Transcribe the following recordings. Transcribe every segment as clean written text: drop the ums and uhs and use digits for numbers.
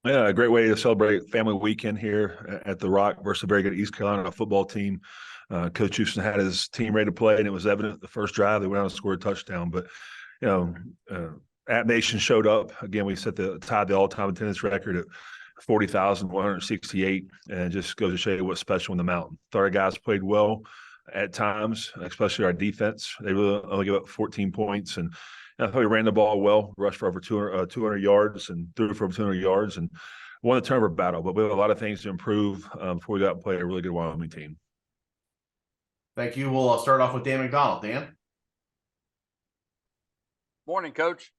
Yeah, a great way to celebrate family weekend here at the Rock versus a very good East Carolina football team. Coach Houston had his team ready to play, and it was evident the first drive they went out and scored a touchdown. But you know, App Nation showed up again. We tied the all-time attendance record at 40,168, and it just goes to show you what's special in the mountain. Thought our guys played well at times, especially our defense. They really only gave up 14 points, and I thought we ran the ball well, rushed for over 200 yards and threw for over 200 yards, and won the turnover battle. But we have a lot of things to improve before we got to play a really good Wyoming team. Thank you. We'll start off with Dan McDonald. Dan? Morning, Coach.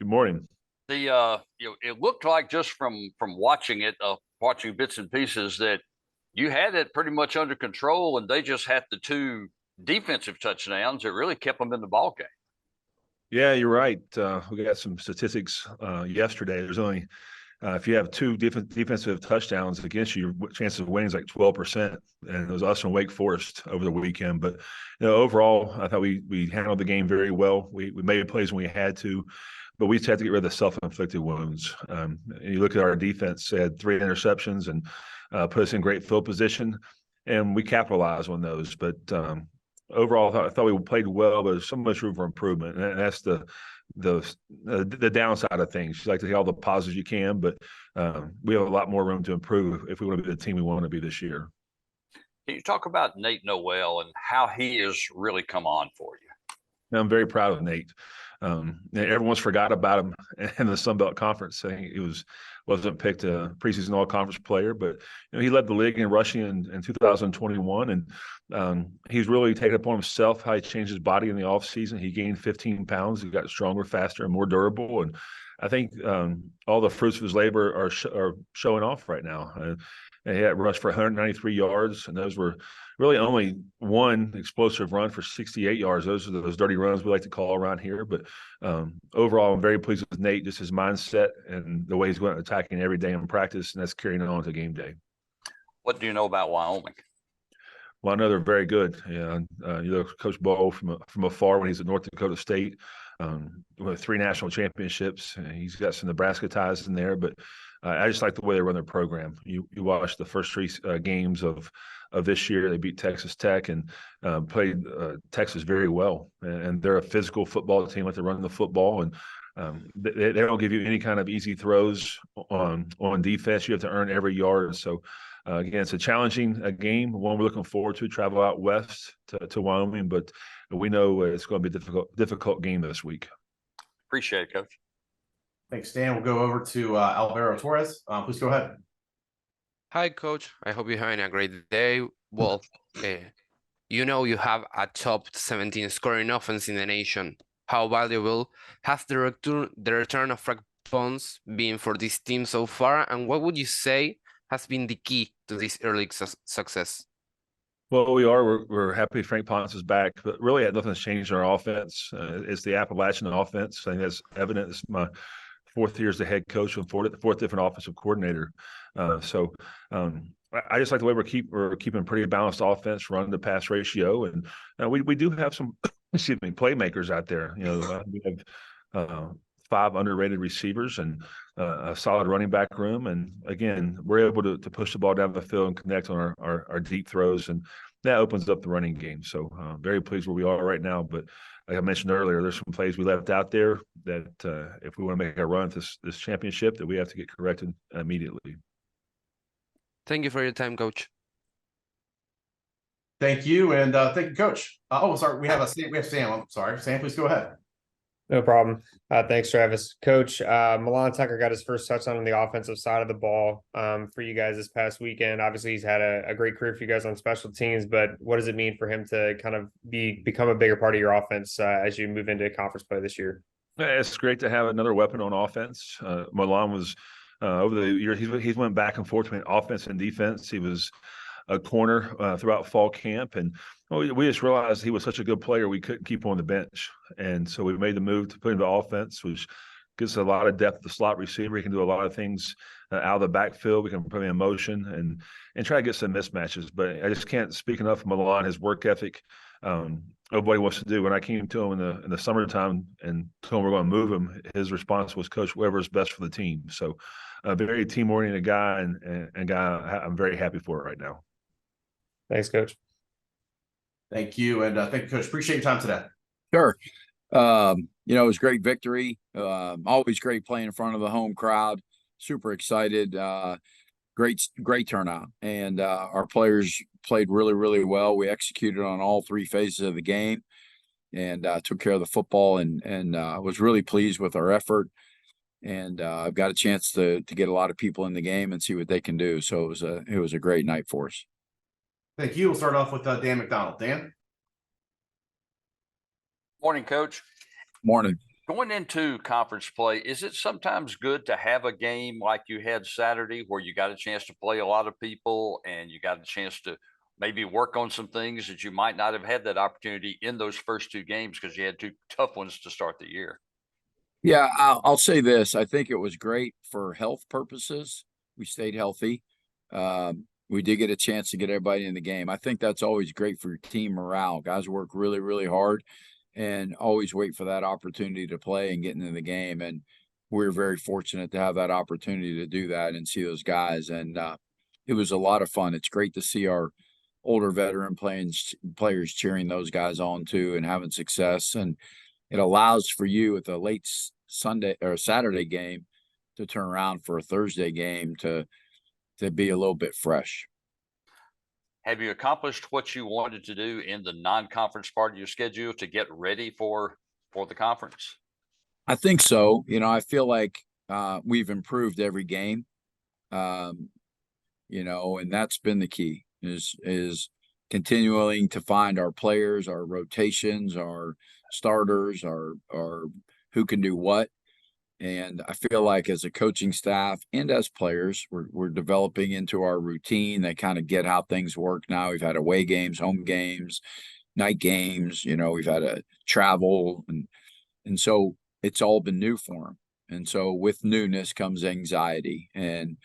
Good morning. It looked like just from watching it, watching bits and pieces, that you had it pretty much under control, and they just had the two defensive touchdowns that really kept them in the ball game. Yeah, you're right. We got some statistics yesterday. There's only if you have two defensive touchdowns against you, your chances of winning is like 12%. And it was us and Wake Forest over the weekend. But overall, I thought we handled the game very well. We made plays when we had to, but we just had to get rid of the self-inflicted wounds. And you look at our defense; they had 3 interceptions and put us in great field position, and we capitalized on those. But overall, I thought we played well, but there's so much room for improvement, and that's the downside of things. You like to see all the positives you can, but we have a lot more room to improve if we want to be the team we want to be this year. Can you talk about Nate Noel and how he has really come on for you? I'm very proud of Nate. Everyone's forgot about him in the Sun Belt Conference, saying he wasn't picked a preseason all-conference player, but he led the league in rushing in 2021, and he's really taken upon himself how he changed his body in the offseason. He gained 15 pounds. He got stronger, faster, and more durable, and I think all the fruits of his labor are showing off right now. And he had rushed for 193 yards, and those were really only one explosive run for 68 yards. Those are those dirty runs we like to call around here. But overall, I'm very pleased with Nate, just his mindset and the way he's going attacking every day in practice, and that's carrying it on to game day. What do you know about Wyoming? Well, I know they're very good. Coach Ball from afar when he's at North Dakota State, with 3 national championships. He's got some Nebraska ties in there, but I just like the way they run their program. You watch the first 3 games of this year. They beat Texas Tech and played Texas very well. And they're a physical football team, like they run the football, and they don't give you any kind of easy throws on defense. You have to earn every yard. So again, it's a challenging game, one we're looking forward to. Travel out west to Wyoming, but we know it's going to be a difficult game this week. Appreciate it, Coach. Thanks, Dan. We'll go over to Alvaro Torres. Please go ahead. Hi, Coach. I hope you're having a great day. Well, you have a top 17 scoring offense in the nation. How valuable has the return of Frank Ponce been for this team so far, and what would you say has been the key to this early success? Well, we're happy Frank Ponce is back, but really nothing's changed in our offense. It's the Appalachian offense. I think that's evident. It's my 4th year as the head coach and fourth different offensive coordinator. So I just like the way we're keeping pretty balanced offense, run to pass ratio, and we do have some playmakers out there. We have 5 underrated receivers and a solid running back room, and again, we're able to push the ball down the field and connect on our deep throws, and that opens up the running game. So very pleased where we are right now, but like I mentioned earlier, there's some plays we left out there that if we want to make a run at this championship, that we have to get corrected immediately. Thank you for your time, Coach. Thank you, and thank you, Coach. Sorry, we have Sam. I'm sorry, Sam. Please go ahead. No problem. Thanks, Travis. Coach, Milan Tucker got his first touchdown on the offensive side of the ball for you guys this past weekend. Obviously, he's had a great career for you guys on special teams, but what does it mean for him to kind of become a bigger part of your offense as you move into conference play this year? It's great to have another weapon on offense. Milan was over the years, he's went back and forth between offense and defense. He was a corner throughout fall camp, and we just realized he was such a good player we couldn't keep him on the bench, and so we made the move to put him to offense, which gives us a lot of depth. The slot receiver, he can do a lot of things out of the backfield. We can put him in motion and try to get some mismatches. But I just can't speak enough of Milan, his work ethic, of what he wants to do. When I came to him in the summertime and told him we're going to move him, his response was, "Coach, whatever is best for the team." So a very team oriented guy and guy I'm very happy for right now. Thanks, Coach. Thank you. And thank you, Coach. Appreciate your time today. Sure. It was a great victory. Always great playing in front of the home crowd. Super excited. Great turnout. And our players played really, really well. We executed on all three phases of the game and took care of the football and was really pleased with our effort. And I've got a chance to get a lot of people in the game and see what they can do. So it was a great night for us. Thank you. We'll start off with Dan McDonald. Dan? Morning, Coach. Morning. Going into conference play, is it sometimes good to have a game like you had Saturday where you got a chance to play a lot of people and you got a chance to maybe work on some things that you might not have had that opportunity in those first two games because you had two tough ones to start the year? Yeah, I'll say this. I think it was great for health purposes. We stayed healthy. We did get a chance to get everybody in the game. I think that's always great for your team morale. Guys work really, really hard and always wait for that opportunity to play and get into the game. And we're very fortunate to have that opportunity to do that and see those guys. And it was a lot of fun. It's great to see our older veteran players cheering those guys on too and having success. And it allows for you at the late Sunday or Saturday game to turn around for a Thursday game to be a little bit fresh. Have you accomplished what you wanted to do in the non-conference part of your schedule to get ready for the conference? I think so. I feel like we've improved every game. And that's been the key is continuing to find our players, our rotations, our starters, our who can do what. And I feel like as a coaching staff and as players, we're developing into our routine. They kind of get how things work now. We've had away games, home games, night games. We've had a travel, and so it's all been new for them. And so with newness comes anxiety, and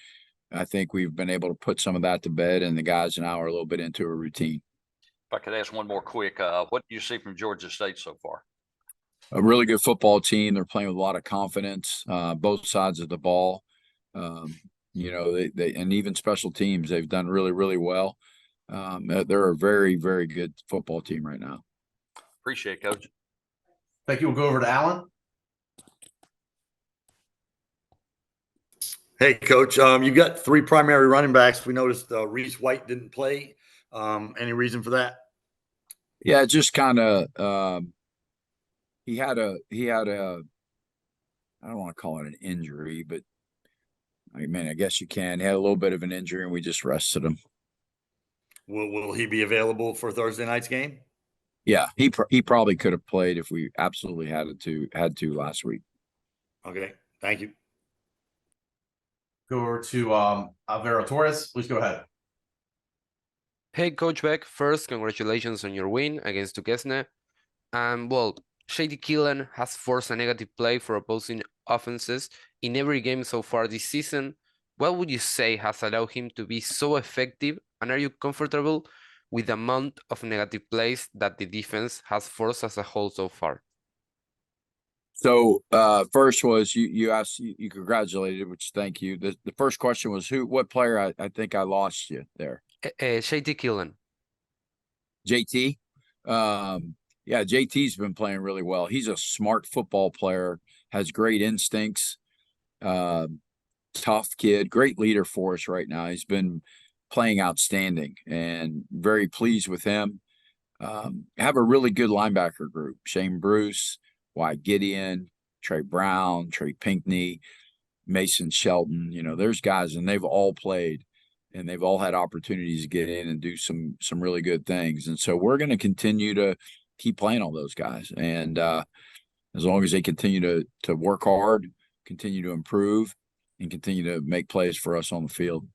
I think we've been able to put some of that to bed. And the guys now are a little bit into a routine. If I could ask one more quick, what do you see from Georgia State so far? A really good football team. They're playing with a lot of confidence, both sides of the ball. They and even special teams, they've done really, really well. They're a very, very good football team right now. Appreciate it, Coach. Thank you. We'll go over to Alan. Hey, Coach. You've got three primary running backs. We noticed Reese White didn't play. Any reason for that? Yeah, just kind of he had a I don't want to call it an injury, but I guess you can. He had a little bit of an injury, and we just rested him. Will he be available for Thursday night's game? Yeah, he probably could have played if we absolutely had to last week. Okay, thank you. Go over to Alvaro Torres. Please go ahead. Hey, Coach Beck. First, congratulations on your win against Duquesne. Shady Killen has forced a negative play for opposing offenses in every game so far this season. What would you say has allowed him to be so effective? And are you comfortable with the amount of negative plays that the defense has forced as a whole so far? So first was you asked, you congratulated, which thank you. The first question was what player I think I lost you there. Shady Killen. JT. Yeah, JT's been playing really well. He's a smart football player, has great instincts, tough kid, great leader for us right now. He's been playing outstanding and very pleased with him. Have a really good linebacker group. Shane Bruce, Wyatt Gideon, Trey Brown, Trey Pinckney, Mason Shelton. There's guys, and they've all played, and they've all had opportunities to get in and do some really good things. And so we're going to continue to keep playing all those guys. And as long as they continue to work hard, continue to improve, and continue to make plays for us on the field.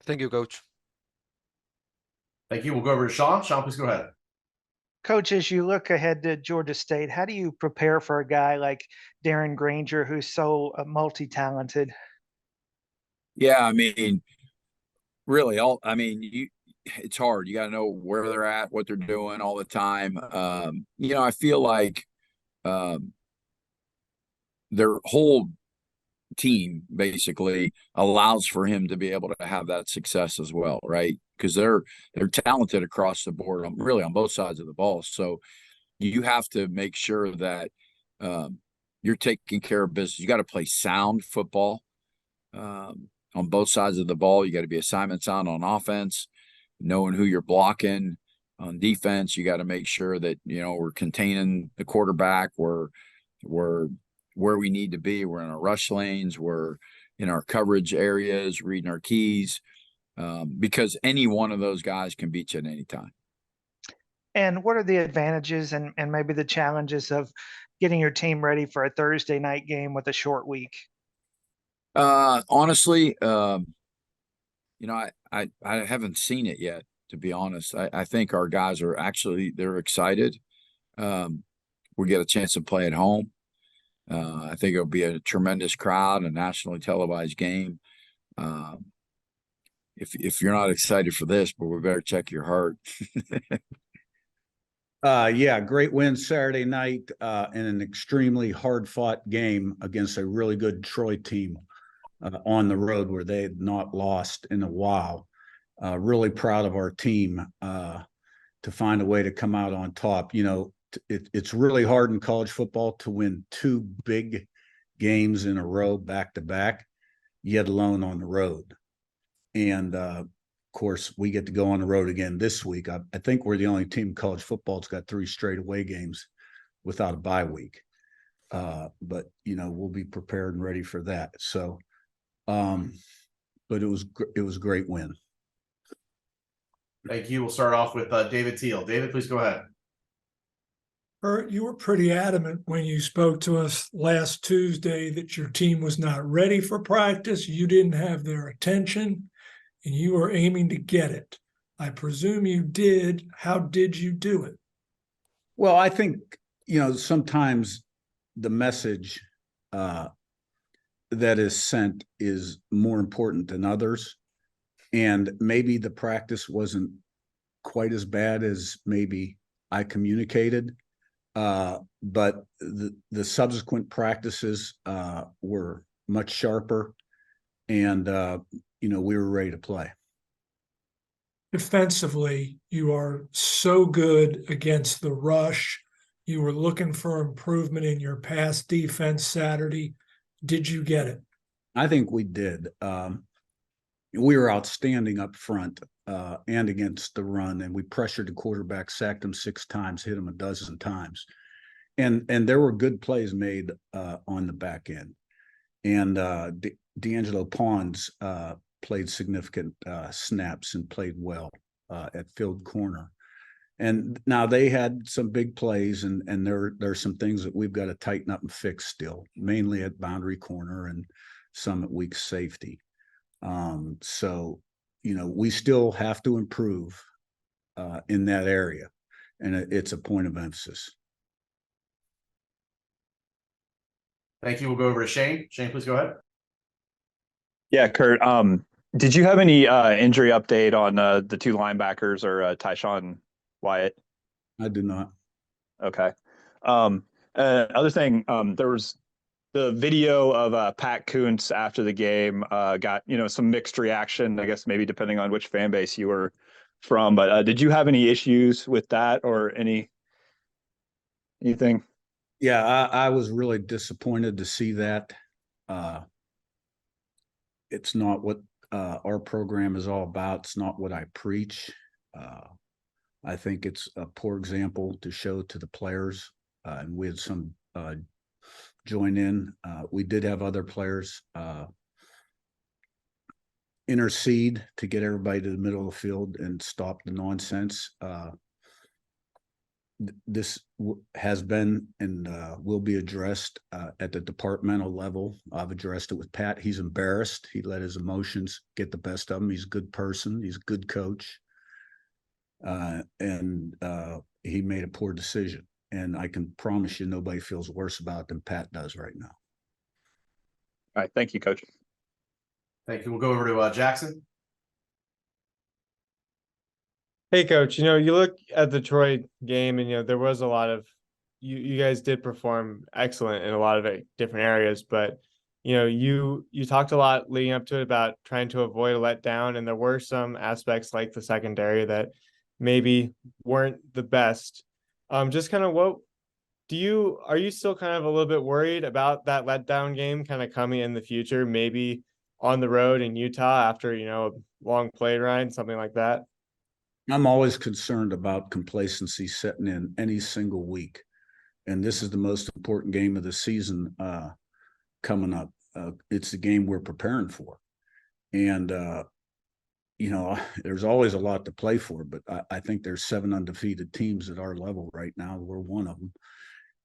Thank you, Coach. Thank you. We'll go over to Shawn. Shawn, please go ahead. Coach, as you look ahead to Georgia State, how do you prepare for a guy like Darren Granger, who's so multi-talented? Yeah, really, it's hard. You got to know where they're at, what they're doing all the time. I feel like their whole team basically allows for him to be able to have that success as well, right? Because they're talented across the board, really on both sides of the ball. So you have to make sure that you're taking care of business. You got to play sound football on both sides of the ball. You got to be assignment sound on offense, knowing who you're blocking. On defense, you got to make sure that, we're containing the quarterback. We're where we need to be. We're in our rush lanes. We're in our coverage areas, reading our keys, because any one of those guys can beat you at any time. And what are the advantages and maybe the challenges of getting your team ready for a Thursday night game with a short week? Honestly, I haven't seen it yet, to be honest. I think our guys are they're excited. We get a chance to play at home. I think it'll be a tremendous crowd, a nationally televised game. If you're not excited for this, but we better check your heart. Yeah, great win Saturday night in an extremely hard-fought game against a really good Troy team on the road where they had not lost in a while. Really proud of our team to find a way to come out on top. It's really hard in college football to win two big games in a row back to back, yet alone on the road. And of course, we get to go on the road again this week. I think we're the only team in college football that's got 3 straight away games without a bye week. But we'll be prepared and ready for that. So, but it was a great win. Thank you. We'll start off with David Teal. David, please go ahead. Curt, you were pretty adamant when you spoke to us last Tuesday that your team was not ready for practice. You didn't have their attention, and you were aiming to get it. I presume you did. How did you do it? Well, I think, sometimes the message that is sent is more important than others. And maybe the practice wasn't quite as bad as maybe I communicated. But the subsequent practices were much sharper, and we were ready to play. Defensively, you are so good against the rush. You were looking for improvement in your pass defense Saturday. Did you get it? I think we did. We were outstanding up front and against the run, and we pressured the quarterback, sacked him 6 times, hit him a dozen times. And there were good plays made on the back end. And D'Angelo Pons played significant snaps and played well at field corner. And now they had some big plays, and there's some things that we've got to tighten up and fix still, mainly at boundary corner and some at weak safety. So, we still have to improve in that area, and it's a point of emphasis. Thank you. We'll go over to Shane. Shane, please go ahead. Yeah, Curt. Did you have any injury update on the 2 linebackers or Tyshawn Wyatt? I do not. Okay. Other thing, there was the video of Pat Kuntz after the game got some mixed reaction, I guess maybe depending on which fan base you were from. But did you have any issues with that or anything? Yeah, I was really disappointed to see that. It's not what our program is all about. It's not what I preach. I think it's a poor example to show to the players, and we had some join in. We did have other players intercede to get everybody to the middle of the field and stop the nonsense. This has been and will be addressed at the departmental level. I've addressed it with Pat. He's embarrassed. He let his emotions get the best of him. He's a good person. He's a good coach. And he made a poor decision. And I can promise you nobody feels worse about it than Pat does right now. All right. Thank you, Coach. Thank you. We'll go over to Jackson. Hey, Coach, you look at the Troy game and, there was a lot of, you guys did perform excellent in a lot of different areas, but you talked a lot leading up to it about trying to avoid a letdown, and there were some aspects like the secondary that maybe weren't the best. Just kind of are you still kind of a little bit worried about that letdown game kind of coming in the future, maybe on the road in Utah after, a long plane ride, something like that? I'm always concerned about complacency setting in any single week. And this is the most important game of the season coming up. It's the game we're preparing for. And, there's always a lot to play for, but I think there's 7 undefeated teams at our level right now. We're one of them.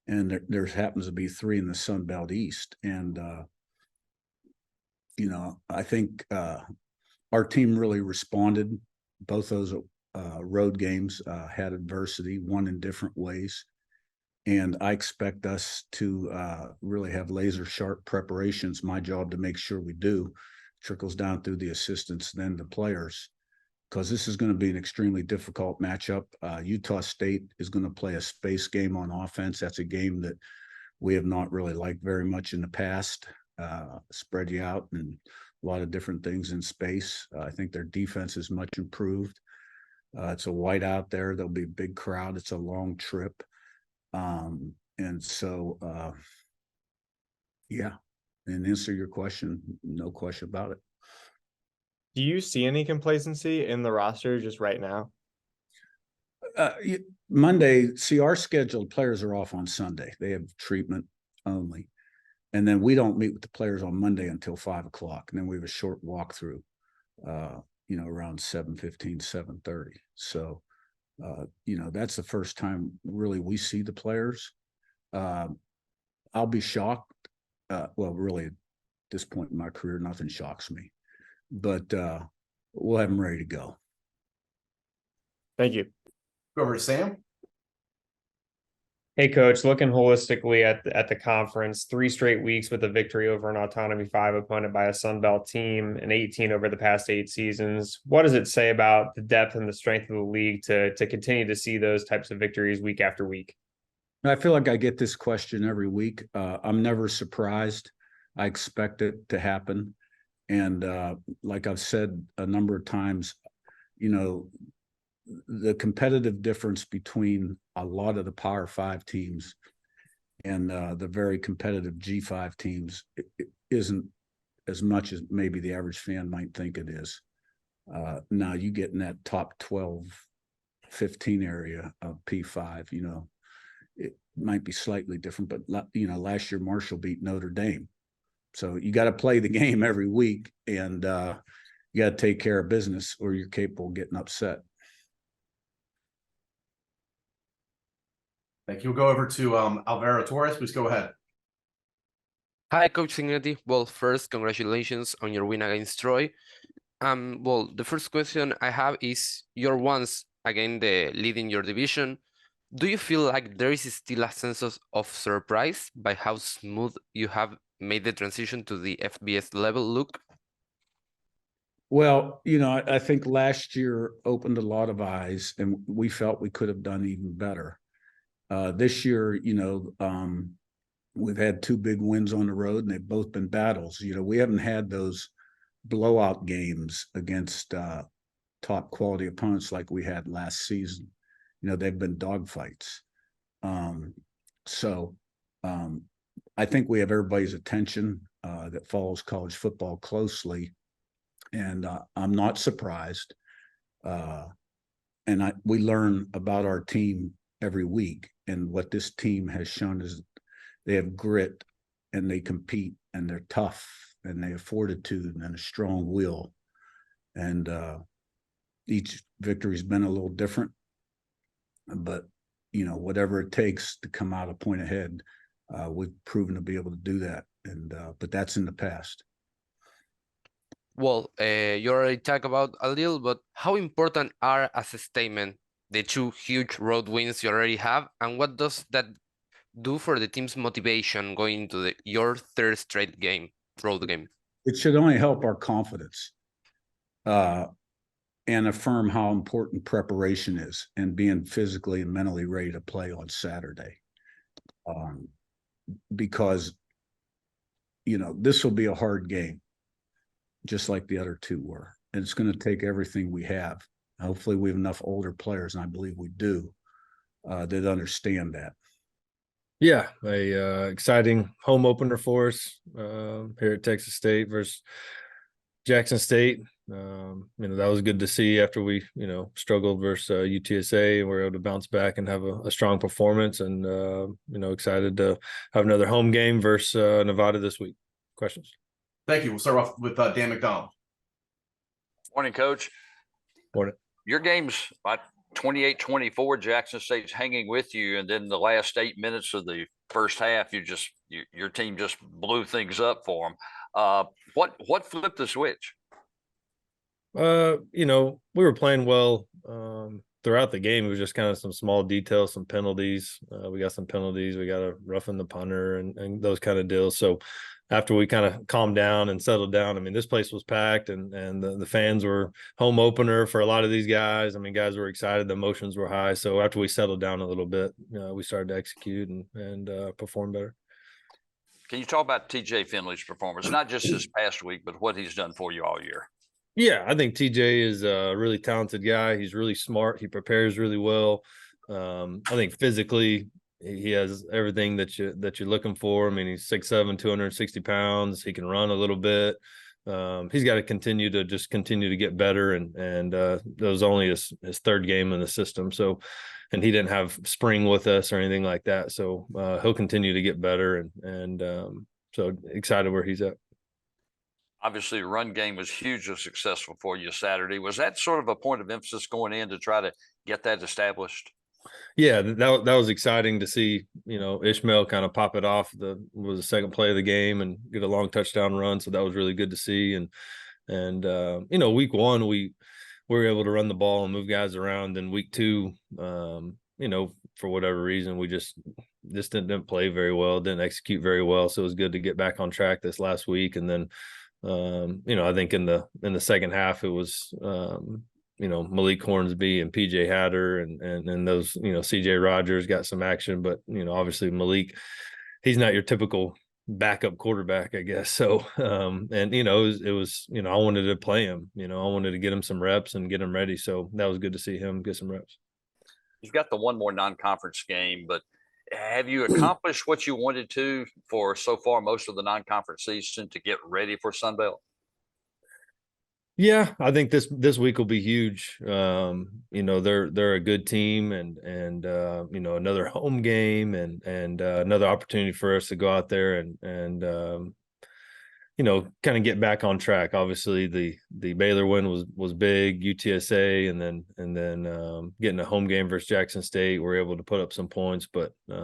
And there happens to be 3 in the Sun Belt East. And, I think our team really responded. Both those road games had adversity, one in different ways. And I expect us to really have laser sharp preparations. My job to make sure we do. Trickles down through the assistants, then the players, because this is going to be an extremely difficult matchup. Utah State is going to play a space game on offense. That's a game that we have not really liked very much in the past. Spread you out and a lot of different things in space. I think their defense is much improved. It's a white out there. There'll be a big crowd. It's a long trip. And so, and answer your question, no question about it. Do you see any complacency in the roster just right now? Monday, see, our scheduled players are off on Sunday. They have treatment only. And then we don't meet with the players on Monday until 5 o'clock. And then we have a short walkthrough, around 7:15, 7:30. So, that's the first time really we see the players. I'll be shocked. Really, at this point in my career, nothing shocks me. But we'll have them ready to go. Thank you. Go over to Sam. Hey, Coach, looking holistically at the conference, 3 straight weeks with a victory over an Autonomy 5 opponent by a Sun Belt team, and 18 over the past 8 seasons. What does it say about the depth and the strength of the league to continue to see those types of victories week after week? I feel like I get this question every week. I'm never surprised. I expect it to happen. And like I've said a number of times, the competitive difference between a lot of the Power 5 teams and the very competitive G5 teams isn't as much as maybe the average fan might think it is. Now you get in that top 12, 15 area of P5, it might be slightly different, but last year Marshall beat Notre Dame. So you got to play the game every week, and you got to take care of business or you're capable of getting upset. Thank you. We'll go over to Alvaro Torres. Please go ahead. Hi, Coach Cignetti. Well, first, congratulations on your win against Troy. The first question I have is, you're once again the lead in your division. Do you feel like there is still a sense of surprise by how smooth you have made the transition to the FBS level look? Well, I think last year opened a lot of eyes, and we felt we could have done even better. This year, we've had 2 big wins on the road, and they've both been battles. We haven't had those blowout games against top quality opponents like we had last season. They've been dogfights. I think we have everybody's attention that follows college football closely, and I'm not surprised. We learn about our team every week, and what this team has shown is they have grit, and they compete, and they're tough, and they have fortitude and a strong will. And each victory's been a little different, but whatever it takes to come out a point ahead, we've proven to be able to do that. And but that's in the past. Well, you already talked about a little, but how important are, as a statement, the 2 huge road wins you already have, and what does that do for the team's motivation going into your 3rd straight road game? It should only help our confidence and affirm how important preparation is and being physically and mentally ready to play on Saturday. Because, this will be a hard game, just like the other two were. And it's going to take everything we have. Hopefully we have enough older players, and I believe we do, that understand that. Yeah, exciting home opener for us here at Texas State versus Jackson State. That was good to see after we, struggled versus UTSA, and we were able to bounce back and have a strong performance, and, excited to have another home game versus Nevada this week. Questions? Thank you. We'll start off with Dan McDonald. Morning, Coach. Morning. Your game's about 28-24. Jackson State's hanging with you, and then the last 8 minutes of the first half, your team just blew things up for them. What flipped the switch? We were playing well throughout the game. It was just kind of some small details, some penalties. We got some penalties. We got to roughen the punter and those kind of deals. So after we kind of calmed down and settled down, this place was packed, and the fans were home opener for a lot of these guys. Guys were excited. The emotions were high. So after we settled down a little bit, we started to execute and perform better. Can you talk about TJ Finley's performance, not just this past week, but what he's done for you all year? Yeah, I think TJ is a really talented guy. He's really smart. He prepares really well. I think physically he has everything that you're looking for. He's 6'7", 260 pounds. He can run a little bit. He's got to continue to get better. And that was only his third game in the system. So, and he didn't have spring with us or anything like that. So he'll continue to get better. And so excited where he's at. Obviously, the run game was hugely successful for you Saturday. Was that sort of a point of emphasis going in to try to get that established? Yeah, that was exciting to see, Ishmael kind of pop it off. Was the second play of the game and get a long touchdown run. So that was really good to see. And week one, we were able to run the ball and move guys around. And week two, for whatever reason, we just didn't play very well, didn't execute very well. So it was good to get back on track this last week. And then, I think in the second half, it was, Malik Hornsby and PJ Hatter and those, CJ Rogers got some action, but, obviously Malik, he's not your typical backup quarterback, I guess. So, it was, I wanted to play him, I wanted to get him some reps and get him ready. So that was good to see him get some reps. You've got the one more non-conference game, but have you accomplished what you wanted to for so far most of the non-conference season to get ready for Sunbelt? Yeah, I think this week will be huge. They're a good team, and another home game and another opportunity for us to go out there and kind of get back on track. Obviously, the Baylor win was big, UTSA, and then getting a home game versus Jackson State, we're able to put up some points. But we're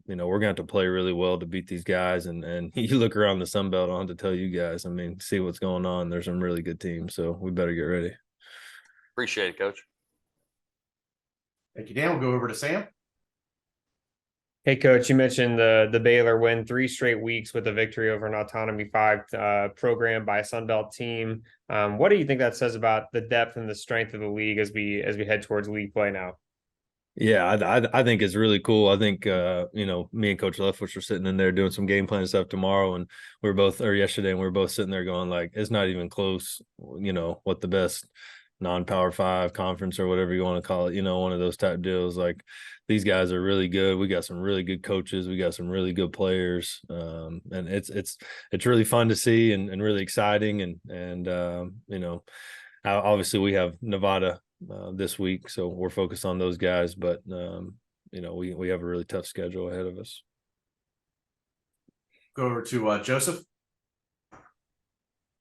going to have to play really well to beat these guys. And you look around the Sun Belt, I don't have to tell you guys. See what's going on. There's some really good teams, so we better get ready. Appreciate it, Coach. Thank you, Dan. We'll go over to Sam. Hey, Coach, you mentioned the Baylor win, 3 straight weeks with a victory over an Autonomy 5 program by a Sun Belt team. What do you think that says about the depth and the strength of the league as we head towards league play now? Yeah, I think it's really cool. I think, me and Coach Leftwich are sitting in there doing some game plan stuff tomorrow, and yesterday, and we were both sitting there going like, it's not even close, what the best non-Power 5 conference or whatever you want to call it, one of those type deals. Like, these guys are really good. We got some really good coaches. We got some really good players. And it's really fun to see and really exciting. And obviously we have Nevada this week, so we're focused on those guys, but we have a really tough schedule ahead of us. Go over to Joseph.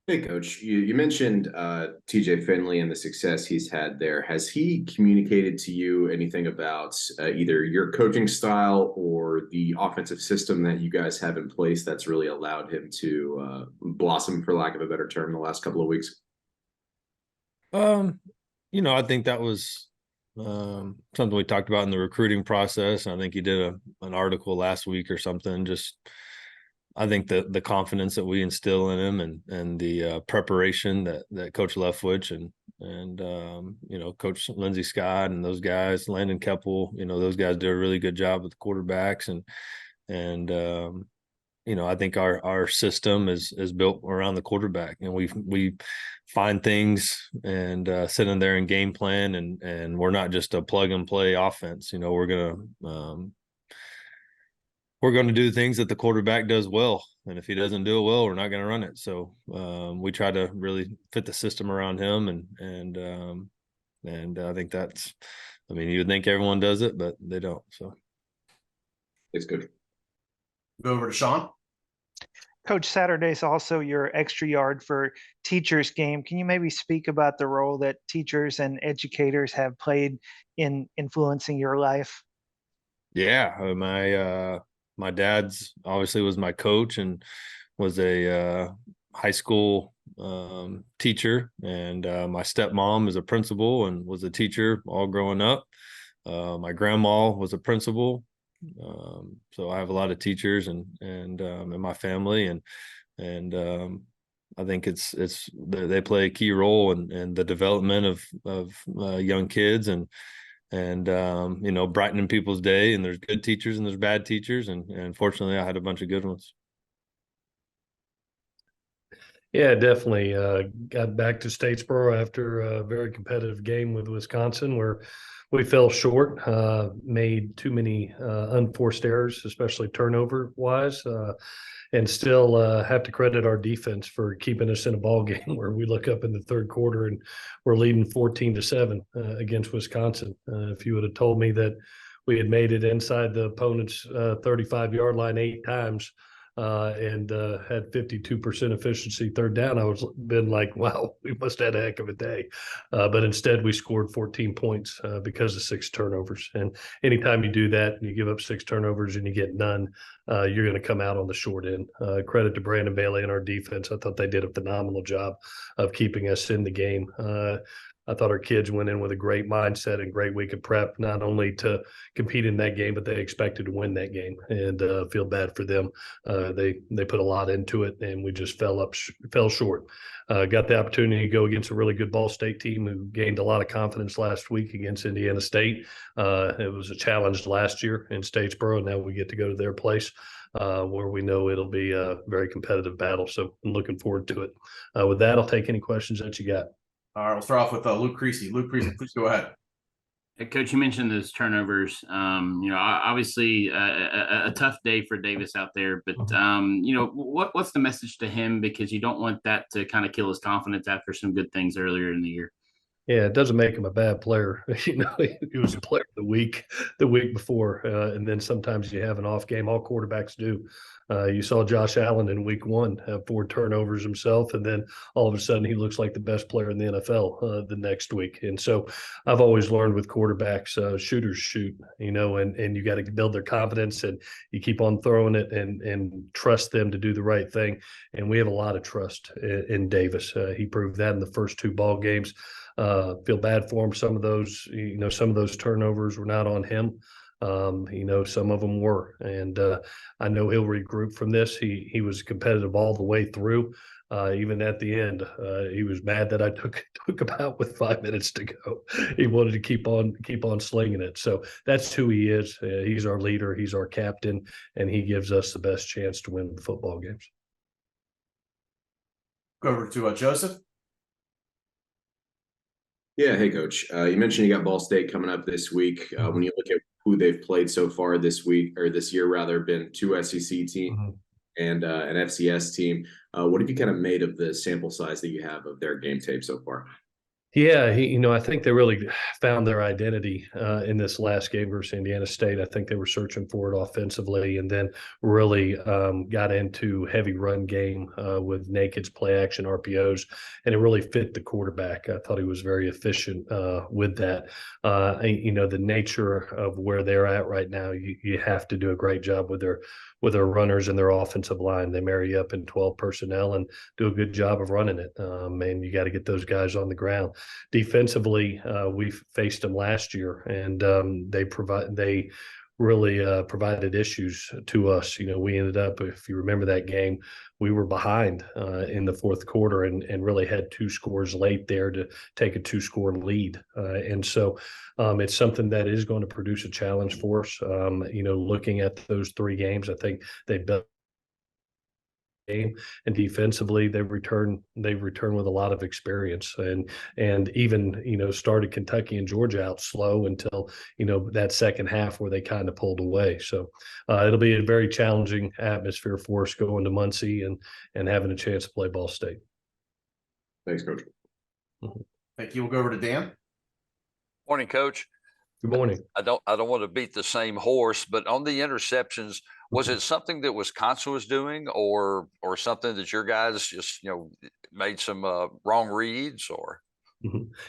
Hey, Coach, you mentioned TJ Finley and the success he's had there. Has he communicated to you anything about either your coaching style or the offensive system that you guys have in place that's really allowed him to blossom, for lack of a better term, the last couple of weeks? I think that was something we talked about in the recruiting process. I think he did an article last week or something. I think the confidence that we instill in him and the preparation that Coach Leftwich and Coach Lindsey Scott and those guys, Landon Keppel, those guys did a really good job with the quarterbacks and I think our system is built around the quarterback, and we find things and sit in there and game plan, and we're not just a plug and play offense. We're going to do things that the quarterback does well, and if he doesn't do it well, we're not going to run it. So we try to really fit the system around him, and I think that's. I mean, you would think everyone does it, but they don't. So it's good. Go over to Shawn. Coach, Saturday's also your extra yard for teachers game. Can you maybe speak about the role that teachers and educators have played in influencing your life? Yeah, my dad's obviously was my coach and was a high school teacher, and my stepmom is a principal and was a teacher all growing up. My grandma was a principal. So I have a lot of teachers and in my family, and I think they play a key role in the development of young kids and brightening people's day. And there's good teachers and there's bad teachers, and fortunately I had a bunch of good ones. Yeah, definitely. Got back to Statesboro after a very competitive game with Wisconsin where we fell short, made too many unforced errors, especially turnover wise, and still have to credit our defense for keeping us in a ball game where we look up in the third quarter and we're leading 14-7 against Wisconsin. If you would have told me that we had made it inside the opponent's 35-yard line 8 times, and had 52% efficiency third down, I was been like, wow, we must have had a heck of a day. But instead we scored 14 points because of 6 turnovers. And anytime you do that and you give up 6 turnovers and you get none, you're going to come out on the short end. Credit to Brandon Bailey and our defense. I thought they did a phenomenal job of keeping us in the game. I thought our kids went in with a great mindset and great week of prep, not only to compete in that game, but they expected to win that game, and feel bad for them. They put a lot into it, and we just fell short. Got the opportunity to go against a really good Ball State team who gained a lot of confidence last week against Indiana State. It was a challenge last year in Statesboro, and now we get to go to their place. Where we know it'll be a very competitive battle. So I'm looking forward to it. With that, I'll take any questions that you got. All right, we'll start off with Luke Creasy. Luke Creasy, please go ahead. Hey, Coach, you mentioned those turnovers. Obviously a tough day for Davis out there, but what's the message to him, because you don't want that to kind of kill his confidence after some good things earlier in the year. Yeah, it doesn't make him a bad player. He was a player of the week before, and then sometimes you have an off game. All quarterbacks do. You saw Josh Allen in week 1 have 4 turnovers himself, and then all of a sudden he looks like the best player in the NFL the next week. And so I've always learned with quarterbacks, shooters shoot, and you got to build their confidence, and you keep on throwing it and trust them to do the right thing. And we have a lot of trust in Davis. He proved that in the first 2 ball games. Feel bad for him. Some of those turnovers were not on him. Some of them were, and I know he'll regroup from this. He was competitive all the way through. Even at the end, he was mad that I took him out with 5 minutes to go. He wanted to keep on slinging it. So that's who he is. He's our leader. He's our captain, and he gives us the best chance to win the football games. Go over to Joseph. Yeah, hey, Coach. You mentioned you got Ball State coming up this week. When you look at who they've played so far this week, or this year rather, been 2 SEC teams and an FCS team. What have you kind of made of the sample size that you have of their game tape so far? Yeah, I think they really found their identity in this last game versus Indiana State. I think they were searching for it offensively, and then really got into heavy run game with nakeds, play action, RPOs, and it really fit the quarterback. I thought he was very efficient with that. The nature of where they're at right now, you have to do a great job with their runners and their offensive line. They marry up in 12 personnel and do a good job of running it. And you got to get those guys on the ground. Defensively, we faced them last year, and they really provided issues to us. We ended up, if you remember that game, we were behind in the fourth quarter and really had 2 scores late there to take a 2-score lead. And so it's something that is going to produce a challenge for us. Looking at those 3 games, I think they built game, and defensively they've returned with a lot of experience, and even started Kentucky and Georgia out slow until that second half where they kind of pulled away. So it'll be a very challenging atmosphere for us going to Muncie and having a chance to play Ball State. Thanks, Coach. Thank you. We'll go over to Dan. Morning, Coach. Good morning. I don't want to beat the same horse, but on the interceptions, was it something that Wisconsin was doing, or something that your guys just made some wrong reads, or?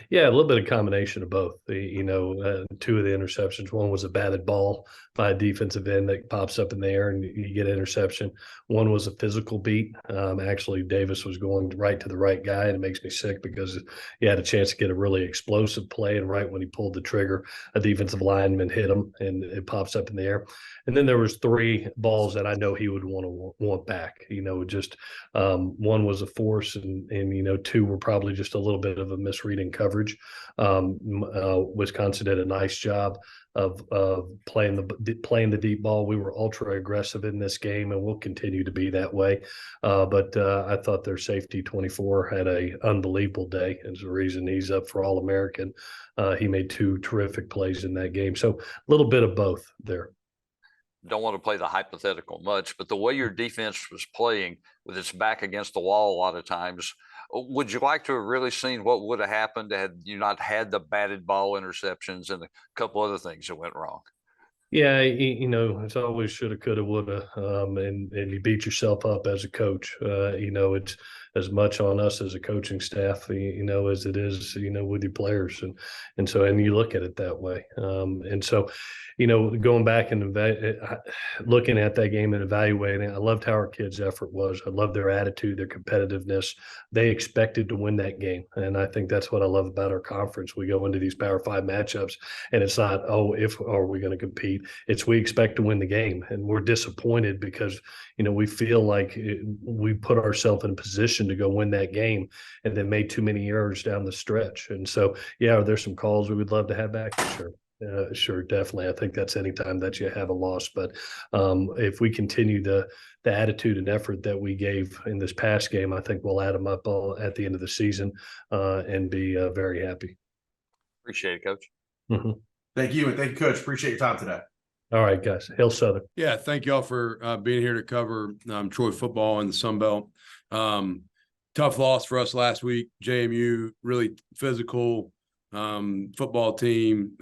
Yeah, a little bit of combination of both. Two of the interceptions. One was a batted ball by a defensive end that pops up in the air and you get an interception. One was a physical beat. Actually, Davis was going right to the right guy, and it makes me sick because he had a chance to get a really explosive play, and right when he pulled the trigger, a defensive lineman hit him, and it pops up in the air. And then there was 3 balls that I know he would want back. One was a force, and 2 were probably just a little bit of a misreading coverage. Wisconsin did a nice job of playing the deep ball. We were ultra aggressive in this game, and we'll continue to be that way. But I thought their safety 24 had a unbelievable day. It's the reason he's up for All-American. He made 2 terrific plays in that game. So a little bit of both there. Don't want to play the hypothetical much, but the way your defense was playing with its back against the wall a lot of times, would you like to have really seen what would have happened had you not had the batted ball interceptions and a couple other things that went wrong? Yeah, it's always shoulda, coulda, woulda, and you beat yourself up as a coach. It's as much on us as a coaching staff, as it is, with your players, and you look at it that way. And so, going back and looking at that game and evaluating, I loved how our kids' effort was. I loved their attitude, their competitiveness. They expected to win that game, and I think that's what I love about our conference. We go into these Power 5 matchups, and it's not, if are we going to compete? It's we expect to win the game, and we're disappointed because we feel like we put ourselves in a position to go win that game, and then made too many errors down the stretch. And so, yeah, there's some calls we would love to have back. Sure. Sure, definitely. I think that's any time that you have a loss. But if we continue the attitude and effort that we gave in this past game, I think we'll add them up all at the end of the season and be very happy. Appreciate it, Coach. Thank you, and thank you, Coach. Appreciate your time today. All right, guys. Hail Southern. Yeah, thank y'all for being here to cover Troy football and the Sun Belt. Tough loss for us last week. JMU, really physical football team,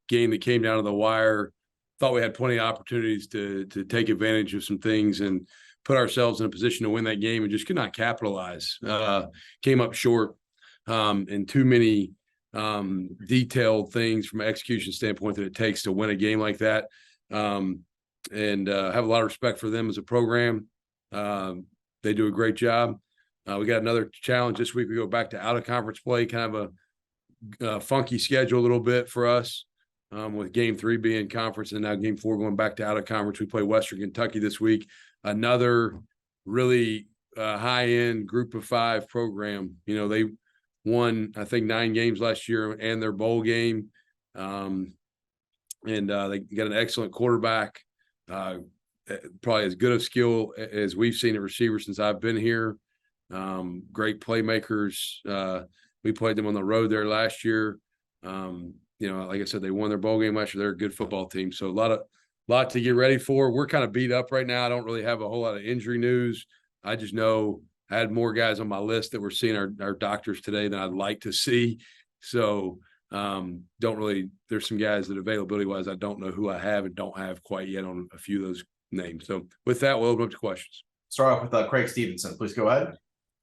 game that came down to the wire. Thought we had plenty of opportunities to take advantage of some things and put ourselves in a position to win that game, and just could not capitalize. Came up short in too many detailed things from an execution standpoint that it takes to win a game like that. And have a lot of respect for them as a program. They do a great job. We got another challenge this week. We go back to out of conference play, kind of a funky schedule a little bit for us, with game 3 being conference and now game 4 going back to out of conference. We play Western Kentucky this week, another really high end group of 5 program. They won, I think, 9 games last year and their bowl game. And they got an excellent quarterback, probably as good of skill as we've seen at receiver since I've been here. Great playmakers. We played them on the road there last year. Like I said, they won their bowl game last year. They're a good football team. So a lot to get ready for. We're kind of beat up right now. I don't really have a whole lot of injury news. I just know I had more guys on my list that were seeing our doctors today than I'd like to see. So there's some guys that availability wise, I don't know who I have and don't have quite yet on a few of those names. So with that, we'll open up to questions. Start off with Craig Stevenson. Please go ahead.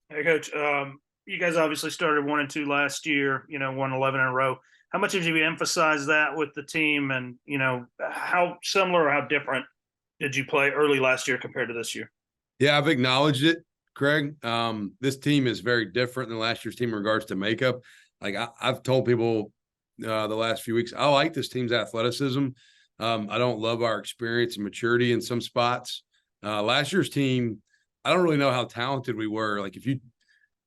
Hey, Coach. You guys obviously started 1-2 last year, won 11 in a row. How much did you emphasize that with the team, and, how similar or how different did you play early last year compared to this year? Yeah, I've acknowledged it, Craig. This team is very different than last year's team in regards to makeup. Like I've told people the last few weeks, I like this team's athleticism. I don't love our experience and maturity in some spots. Last year's team, I don't really know how talented we were. Like if you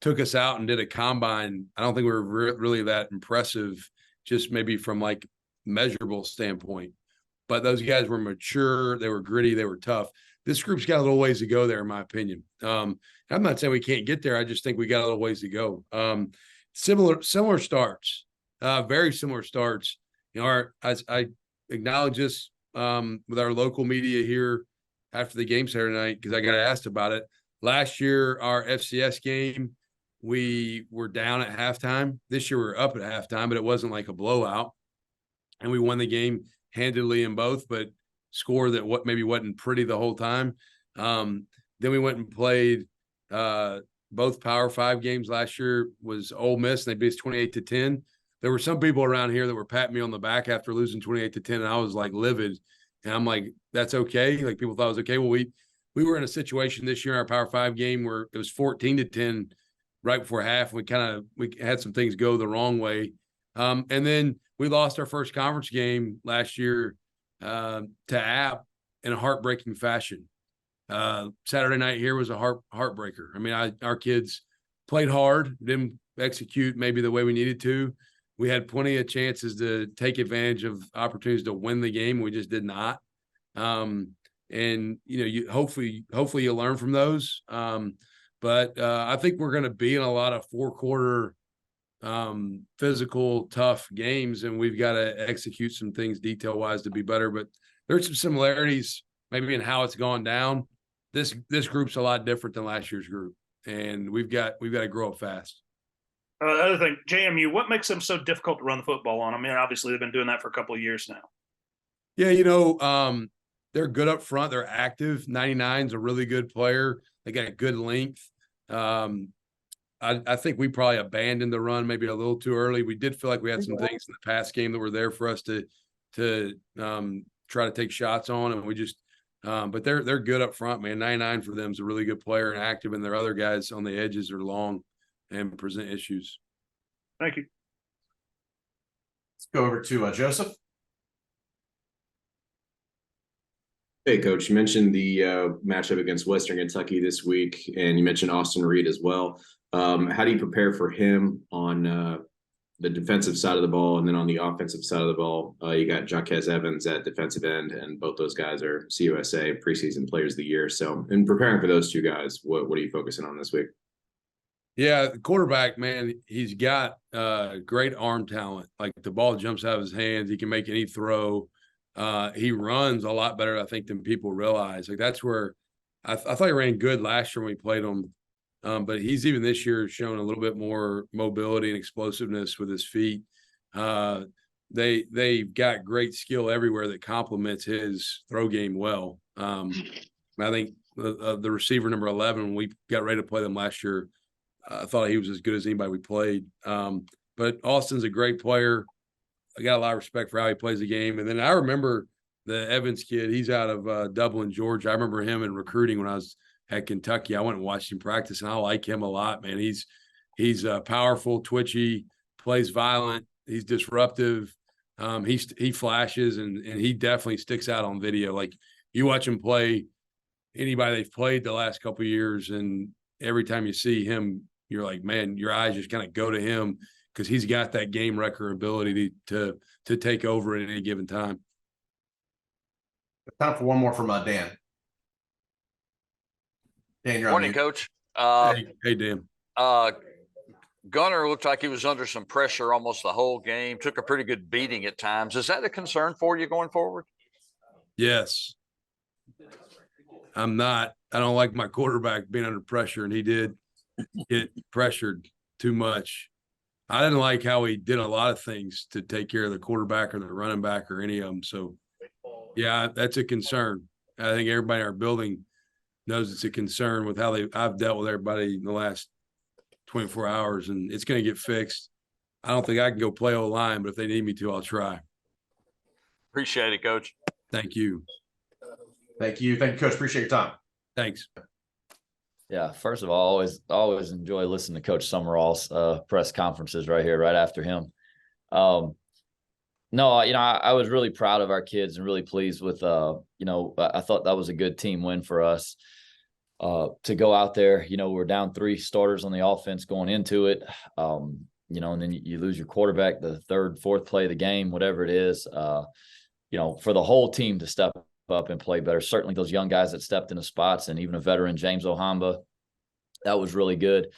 took us out and did a combine, I don't think we were really that impressive, just maybe from like measurable standpoint. But those guys were mature, they were gritty, they were tough. this group's got a little ways to go there, in my opinion. I'm not saying we can't get there. I just think we got a little ways to go. Similar starts, very similar starts. You know, I acknowledge this with our local media here after the game Saturday night, because I got asked about it. Last year, our FCS game, we were down at halftime. This year, we were up at halftime, but it wasn't like a blowout. And we won the game handedly in both, but score that maybe wasn't pretty the whole time. Then we went and played both Power 5 games last year was Ole Miss, and they beat us 28-10. There were some people around here that were patting me on the back after losing 28-10, and I was like livid. And I'm like, that's okay. Like, people thought it was okay. Well, we were in a situation this year in our Power 5 game where it was 14-10 right before half. We had some things go the wrong way. And then we lost our first conference game last year to App in a heartbreaking fashion. Saturday night here was a heartbreaker. I mean, our kids played hard, didn't execute maybe the way we needed to. We had plenty of chances to take advantage of opportunities to win the game. We just did not. And you know, hopefully you learn from those. But I think we're going to be in a lot of 4-quarter physical, tough games, and we've got to execute some things detail wise to be better. But there's some similarities maybe in how it's gone down. This group's a lot different than last year's group, and we've got to grow up fast. Other thing, JMU, what makes them so difficult to run the football on? I mean, obviously they've been doing that for a couple of years now. Yeah, you know, they're good up front. They're active. 99's a really good player. They got a good length. I think we probably abandoned the run maybe a little too early. We did feel like we had some things in the past game that were there for us to try to take shots on, and we just but they're good up front, man. 99 for them is a really good player and active, and their other guys on the edges are long and present issues. Thank you. Let's go over to Joseph. Hey, Coach, you mentioned the matchup against Western Kentucky this week, and you mentioned Austin Reed as well. How do you prepare for him on the defensive side of the ball, and then on the offensive side of the ball, you got Jaquez Evans at defensive end, and both those guys are CUSA preseason players of the year. So in preparing for those two guys, what are you focusing on this week? Yeah, the quarterback, man, he's got great arm talent. Like, the ball jumps out of his hands. He can make any throw. He runs a lot better, I think, than people realize. Like, that's where I thought he ran good last year when we played him. But he's even this year shown a little bit more mobility and explosiveness with his feet. They've got great skill everywhere that complements his throw game well. I think the receiver number 11, when we got ready to play them last year, I thought he was as good as anybody we played. But Austin's a great player. I got a lot of respect for how he plays the game. And then I remember the Evans kid. He's out of Dublin, Georgia. I remember him in recruiting when I was at Kentucky. I went and watched him practice, and I like him a lot, man. He's powerful, twitchy, plays violent. He's disruptive. He flashes, and he definitely sticks out on video. Like, you watch him play, anybody they've played the last couple of years, and every time you see him, you're like, man, your eyes just kind of go to him, because he's got that game wrecker ability to take over at any given time. Time for one more from Dan. Dan, you're Morning, on Coach. Hey, Dan. Gunner looked like he was under some pressure almost the whole game. Took a pretty good beating at times. Is that a concern for you going forward? Yes. I don't like my quarterback being under pressure, and he did get pressured too much. I didn't like how he did a lot of things to take care of the quarterback or the running back or any of them. So, yeah, that's a concern. I think everybody in our building knows it's a concern with how I've dealt with everybody in the last 24 hours, and it's going to get fixed. I don't think I can go play O-line, but if they need me to, I'll try. Appreciate it, Coach. Thank you. Thank you. Thank you, Coach. Appreciate your time. Thanks. Yeah, first of all, always enjoy listening to Coach Sumrall's press conferences right here, right after him. No, I was really proud of our kids and really pleased with, I thought that was a good team win for us to go out there. We're down 3 starters on the offense going into it, and then you lose your quarterback the 3rd, 4th play of the game, whatever it is, for the whole team to step up and play better. Certainly those young guys that stepped into spots, and even a veteran, James Ohamba, that was really good.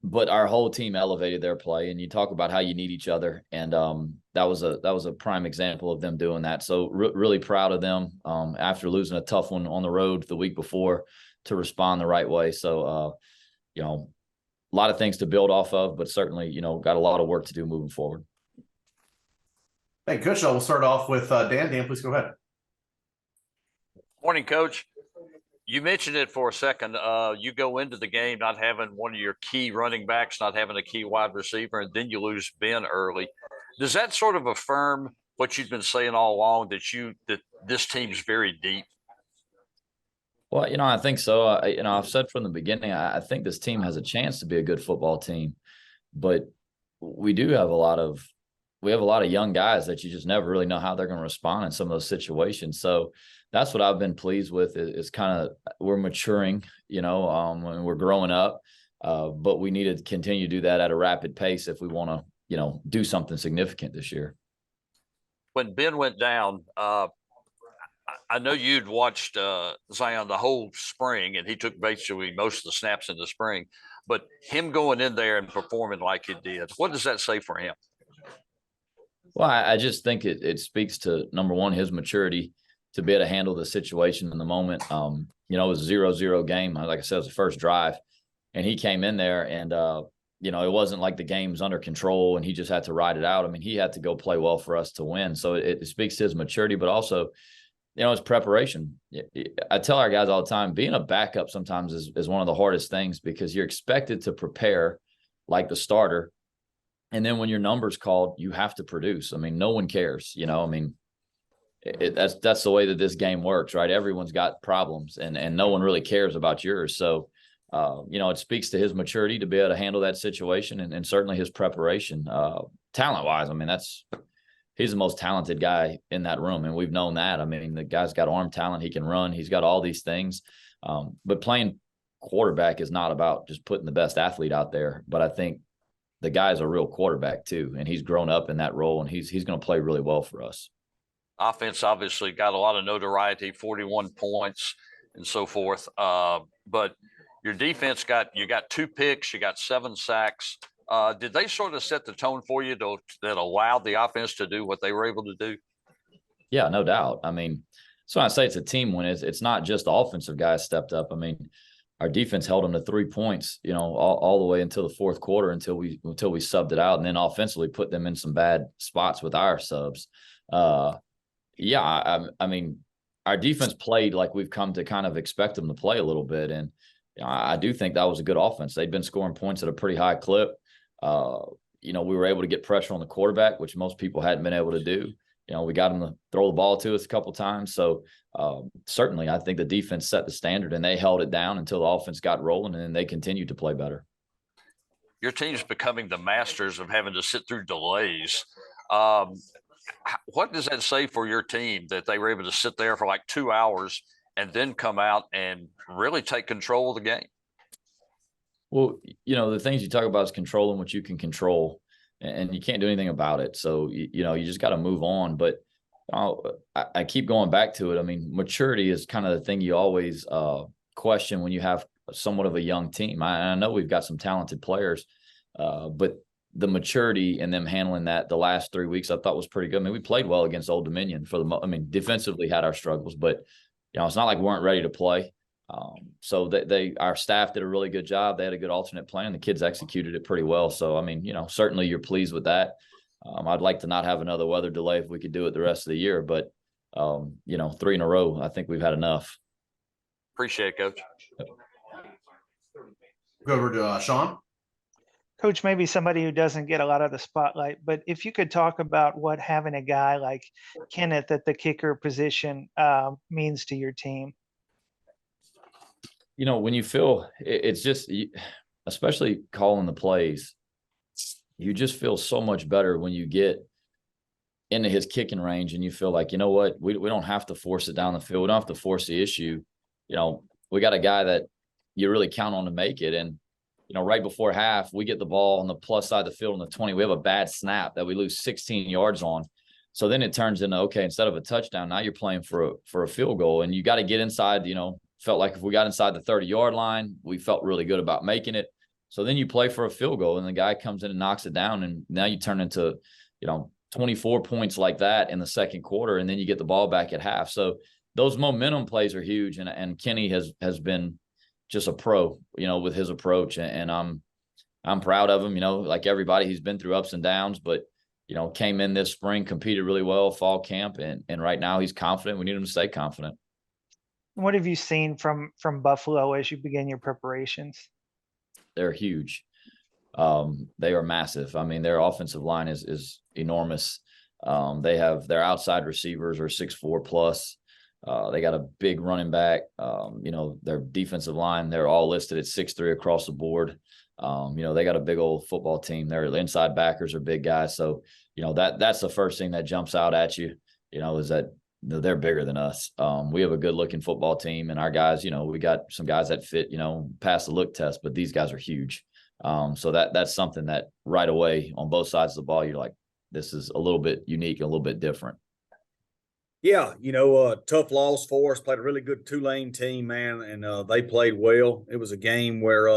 But our whole team elevated their play, and you talk about how you need each other. And that was a prime example of them doing that. So really proud of them after losing a tough one on the road the week before to respond the right way. So, you know, a lot of things to build off of, but certainly, you know, got a lot of work to do moving forward. Hey, Coach, we'll start off with Dan. Dan, please go ahead. Morning, Coach. You mentioned it for a second. You go into the game not having one of your key running backs, not having a key wide receiver, and then you lose Ben early. Does that sort of affirm what you've been saying all along, that this team's very deep? Well, you know, I think so. You know, I've said from the beginning, I think this team has a chance to be a good football team, but we do have a lot of young guys that you just never really know how they're going to respond in some of those situations. So that's what I've been pleased with is kind of we're maturing, you know, and we're growing up, but we need to continue to do that at a rapid pace if we want to, you know, do something significant this year. When Ben went down, I know you'd watched Zion the whole spring, and he took basically most of the snaps in the spring, but him going in there and performing like he did, what does that say for him? Well, I just think it speaks to, number one, his maturity to be able to handle the situation in the moment. You know, it was a 0-0 game. Like I said, it was the first drive, and he came in there and, you know, it wasn't like the game's under control and he just had to ride it out. I mean, he had to go play well for us to win. So it speaks to his maturity, but also, you know, his preparation. I tell our guys all the time, being a backup sometimes is one of the hardest things because you're expected to prepare like the starter. And then when your number's called, you have to produce. I mean, no one cares, you know, I mean, that's the way that this game works, right? Everyone's got problems and no one really cares about yours. So, you know, it speaks to his maturity to be able to handle that situation and certainly his preparation. Talent wise, I mean, he's the most talented guy in that room. And we've known that. I mean, the guy's got arm talent. He can run. He's got all these things. But playing quarterback is not about just putting the best athlete out there. But I think the guy's a real quarterback too. And he's grown up in that role and he's going to play really well for us. Offense obviously got a lot of notoriety, 41 points and so forth. But your defense you got 2 picks, you got 7 sacks. Did they sort of set the tone for you that allowed the offense to do what they were able to do? Yeah, no doubt. I mean, so when I say it's a team win, it's not just the offensive guys stepped up. I mean, our defense held them to 3 points, you know, all the way until the fourth quarter until we subbed it out, and then offensively put them in some bad spots with our subs. Yeah, I mean, our defense played like we've come to kind of expect them to play a little bit, and you know, I do think that was a good offense. They'd been scoring points at a pretty high clip. You know, we were able to get pressure on the quarterback, which most people hadn't been able to do. You know, we got him to throw the ball to us a couple of times. So certainly I think the defense set the standard and they held it down until the offense got rolling, and then they continued to play better. Your team's becoming the masters of having to sit through delays. What does that say for your team that they were able to sit there for like 2 hours and then come out and really take control of the game? Well, you know, the things you talk about is controlling what you can control, and you can't do anything about it. So, you know, you just got to move on. But I keep going back to it. I mean, maturity is kind of the thing you always question when you have somewhat of a young team. I know we've got some talented players, but the maturity in them handling that the last 3 weeks I thought was pretty good. I mean, we played well against Old Dominion defensively had our struggles, but you know, it's not like we weren't ready to play. So our staff did a really good job. They had a good alternate plan. The kids executed it pretty well. So, I mean, you know, certainly you're pleased with that. I'd like to not have another weather delay if we could do it the rest of the year, but you know, 3 in a row, I think we've had enough. Appreciate it, Coach. Go over to Shawn. Coach, maybe somebody who doesn't get a lot of the spotlight, but if you could talk about what having a guy like Kenneth at the kicker position means to your team. You know, when you feel it's just, especially calling the plays, you just feel so much better when you get into his kicking range and you feel like, you know what, we don't have to force it down the field. We don't have to force the issue. You know, we got a guy that you really count on to make it. And, you know, right before half, we get the ball on the plus side of the field on the 20. We have a bad snap that we lose 16 yards on. So then it turns into, okay, instead of a touchdown, now you're playing for a field goal, and you got to get inside, felt like if we got inside the 30-yard line, we felt really good about making it. So then you play for a field goal, and the guy comes in and knocks it down, and now you turn into, 24 points like that in the second quarter, and then you get the ball back at half. So those momentum plays are huge, and Kinne has been just a pro, with his approach, and I'm proud of him. Like everybody, he's been through ups and downs, but came in this spring, competed really well, fall camp, and right now he's confident. We need him to stay confident. What have you seen from Buffalo as you begin your preparations? They're huge. They are massive. I mean, their offensive line is enormous. They have their outside receivers are 6'4" plus. They got a big running back. Their defensive line, they're all listed at 6'3" across the board. They got a big old football team. Their inside backers are big guys. So, that's the first thing that jumps out at you, is that they're bigger than us. We have a good looking football team, and our guys, we got some guys that fit, pass the look test, but these guys are huge. So that's something that right away on both sides of the ball, you're like, this is a little bit unique, a little bit different. Yeah, tough loss for us. Played a really good Tulane team, man, and they played well. It was a game where,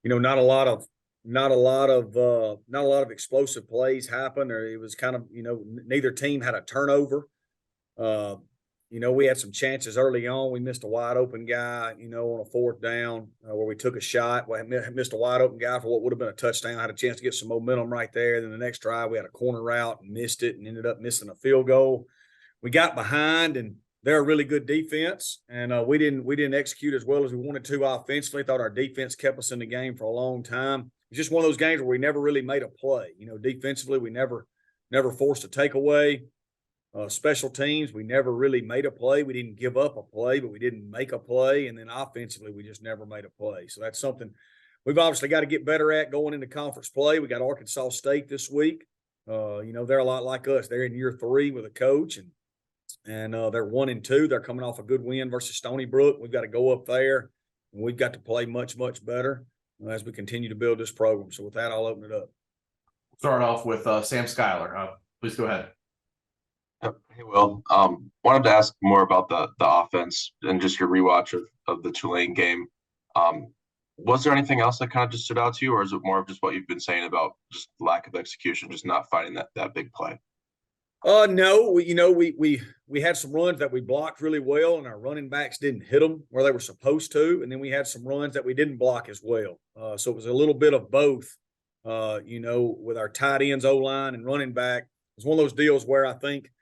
not a lot of explosive plays happened, or it was kind of, neither team had a turnover. We had some chances early on. We missed a wide open guy, on a fourth down where we took a shot. We missed a wide open guy for what would have been a touchdown. I had a chance to get some momentum right there. Then the next drive, we had a corner route and missed it and ended up missing a field goal. We got behind, and they're a really good defense, and we didn't execute as well as we wanted to offensively. Thought our defense kept us in the game for a long time. It's just one of those games where we never really made a play. Defensively, we never forced a takeaway. Special teams, we never really made a play. We didn't give up a play, but we didn't make a play. And then offensively, we just never made a play. So that's something we've obviously got to get better at going into conference play. We got Arkansas State this week. They're a lot like us. They're in year 3 with a coach, and they're 1-2. They're coming off a good win versus Stony Brook. We've got to go up there, and we've got to play much, much better as we continue to build this program. So with that, I'll open it up. Start off with Sam Schuyler. Please go ahead. Hey, Will. Wanted to ask more about the offense and just your rewatch of the Tulane game. Was there anything else that kind of just stood out to you, or is it more of just what you've been saying about just lack of execution, just not finding that big play? No, we had some runs that we blocked really well, and our running backs didn't hit them where they were supposed to, and then we had some runs that we didn't block as well. So it was a little bit of both. With our tight ends, O-line, and running back, it's one of those deals where I think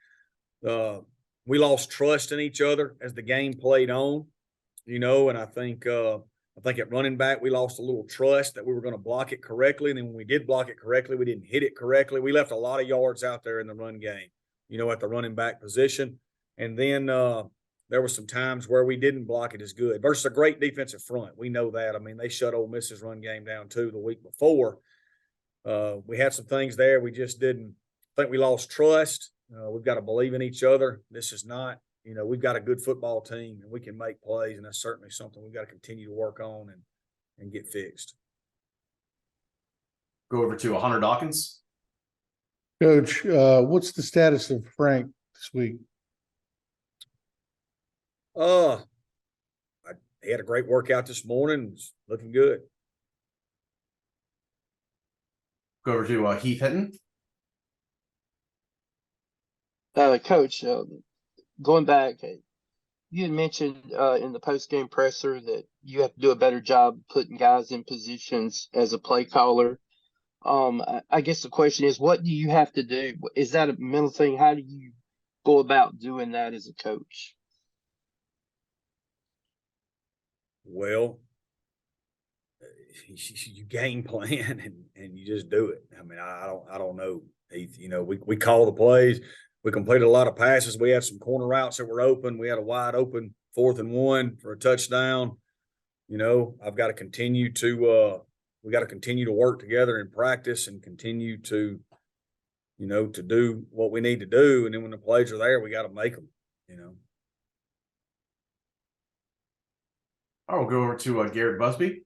we lost trust in each other as the game played on, and I think at running back, we lost a little trust that we were going to block it correctly. And then when we did block it correctly, we didn't hit it correctly. We left a lot of yards out there in the run game, at the running back position. And then there were some times where we didn't block it as good versus a great defensive front. We know that. I mean, they shut Ole Miss's run game down too the week before. We had some things there. We just didn't think we lost trust. We've got to believe in each other. This is not, we've got a good football team and we can make plays, and that's certainly something we've got to continue to work on and get fixed. Go over to Hunter Dawkins. Coach, what's the status of Frank this week? He had a great workout this morning. It's looking good. Go over to Heath Hinton. Coach, going back, you had mentioned in the post-game presser that you have to do a better job putting guys in positions as a play caller. I guess the question is, what do you have to do? Is that a mental thing? How do you go about doing that as a coach? Well, you game plan and you just do it. I mean, I don't know. Heath, we call the plays. We completed a lot of passes. We had some corner routes that were open. We had a wide open 4th and 1 for a touchdown. I've got to continue to we got to continue to work together in practice and continue to do what we need to do. And then when the plays are there, we got to make them, I'll go over to Garrett Busby.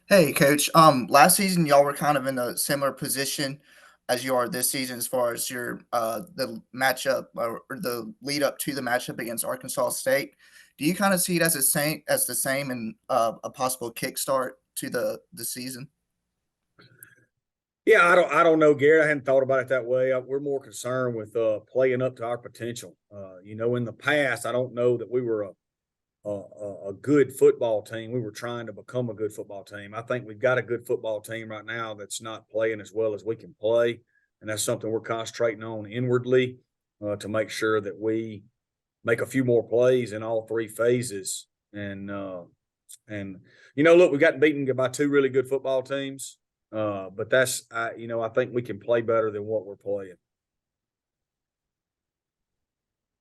Hey, Coach. Last season, y'all were kind of in a similar position. as you are this season, as far as your the matchup or the lead up to the matchup against Arkansas State. Do you kind of see it as the same and a possible kickstart to the season? Yeah, I don't know, Garrett. I hadn't thought about it that way. We're more concerned with playing up to our potential. You know, in the past, I don't know that we were a good football team. We were trying to become a good football team. I think we've got a good football team right now that's not playing as well as we can play, and that's something we're concentrating on inwardly to make sure that we make a few more plays in all three phases. And you know, look, we've gotten beaten by two really good football teams. But that's, you know, I think we can play better than what we're playing.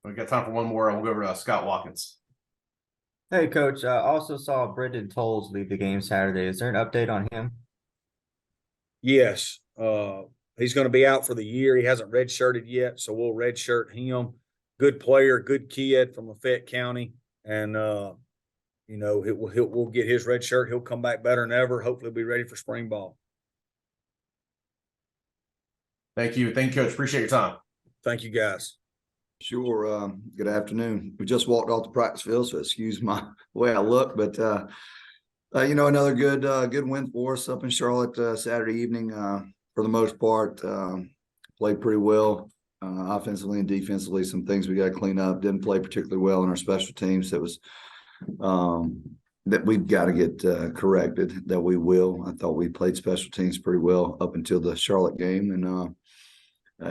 We got time for one more, and we'll go over to Scott Watkins. Hey, Coach. I also saw Brendan Tolles leave the game Saturday. Is there an update on him? Yes. He's going to be out for the year. He hasn't redshirted yet, so we'll redshirt him. Good player, good kid from Lafayette County. And, you know, we'll get his red shirt. He'll come back better than ever. Hopefully be ready for spring ball. Thank you. Thank you, Coach. Appreciate your time. Thank you, guys. Sure. Good afternoon. We just walked off the practice field, so excuse my way I look, but you know, another good win for us up in Charlotte Saturday evening. For the most part, played pretty well offensively and defensively. Some things we got to clean up. Didn't play particularly well in our special teams. That was that we've got to get corrected. That we will. I thought we played special teams pretty well up until the Charlotte game, and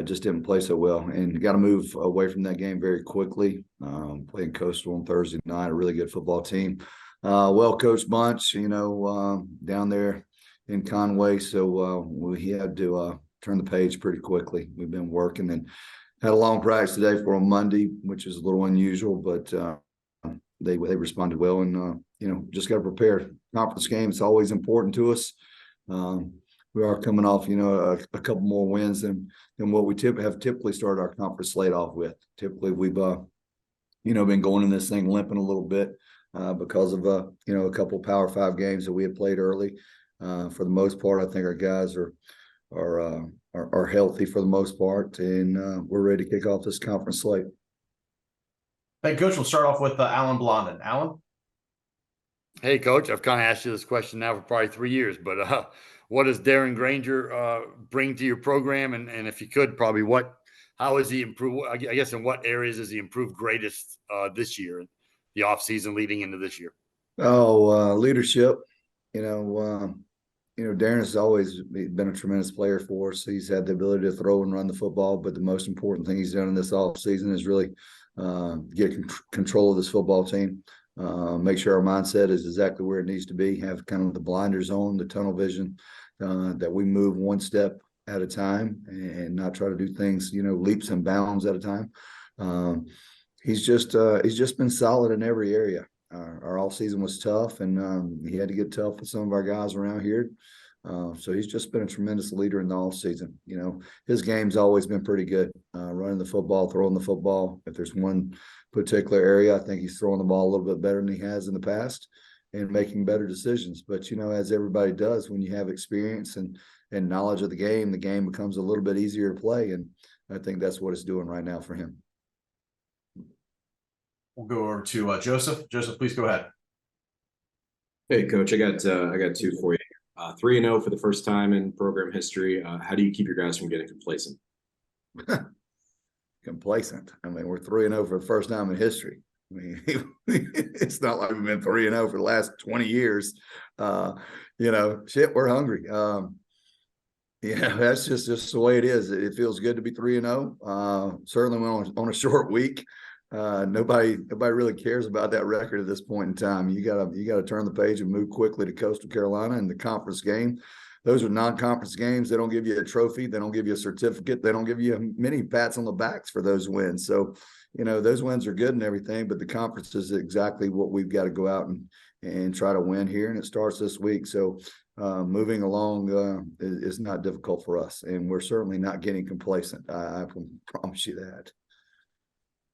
just didn't play so well, and got to move away from that game very quickly. Playing Coastal on Thursday night, a really good football team, well-coached bunch, you know, down there in Conway. So we had to turn the page pretty quickly. We've been working and had a long practice today for a Monday, which is a little unusual, but they responded well, and you know, just got to prepare. Conference game, it's always important to us. We are coming off, you know, a couple more wins than what we have typically started our conference slate off with. Typically, we've, you know, been going in this thing limping a little bit because of, you know, a couple Power 5 games that we had played early. For the most part, I think our guys are healthy for the most part, and we're ready to kick off this conference slate. Thank you, Coach. We'll start off with Alan Blondin. Alan? Hey, Coach, I've kind of asked you this question now for probably 3 years, but what does Darren Granger bring to your program? And if you could, probably how is he improved? I guess in what areas has he improved greatest this year, the offseason leading into this year? Leadership. You know, Darren has always been a tremendous player for us. He's had the ability to throw and run the football, but the most important thing he's done in this offseason is really get control of this football team. Make sure our mindset is exactly where it needs to be, have kind of the blinders on, the tunnel vision, that we move one step at a time and not try to do things, you know, leaps and bounds at a time. He's just been solid in every area. Our off season was tough, and he had to get tough with some of our guys around here. So he's just been a tremendous leader in the off season. You know, his game's always been pretty good, running the football, throwing the football. If there's one particular area, I think he's throwing the ball a little bit better than he has in the past and making better decisions. But, you know, as everybody does, when you have experience and knowledge of the game becomes a little bit easier to play. And I think that's what it's doing right now for him. We'll go over to Joseph. Joseph, please go ahead. Hey, Coach, I got two for you. 3-0 for the first time in program history. How do you keep your guys from getting complacent? Complacent. I mean, we're 3-0 for the first time in history. I mean, it's not like we've been 3-0 for the last 20 years. You know, shit, we're hungry. Yeah, that's just the way it is. It feels good to be 3-0. Certainly on a short week. Nobody really cares about that record at this point in time. You gotta turn the page and move quickly to Coastal Carolina in the conference game. Those are non-conference games. They don't give you a trophy. They don't give you a certificate. They don't give you many pats on the backs for those wins. So, you know, those wins are good and everything, but the conference is exactly what we've got to go out and try to win here. And it starts this week. So moving along is not difficult for us. And we're certainly not getting complacent. I can promise you that.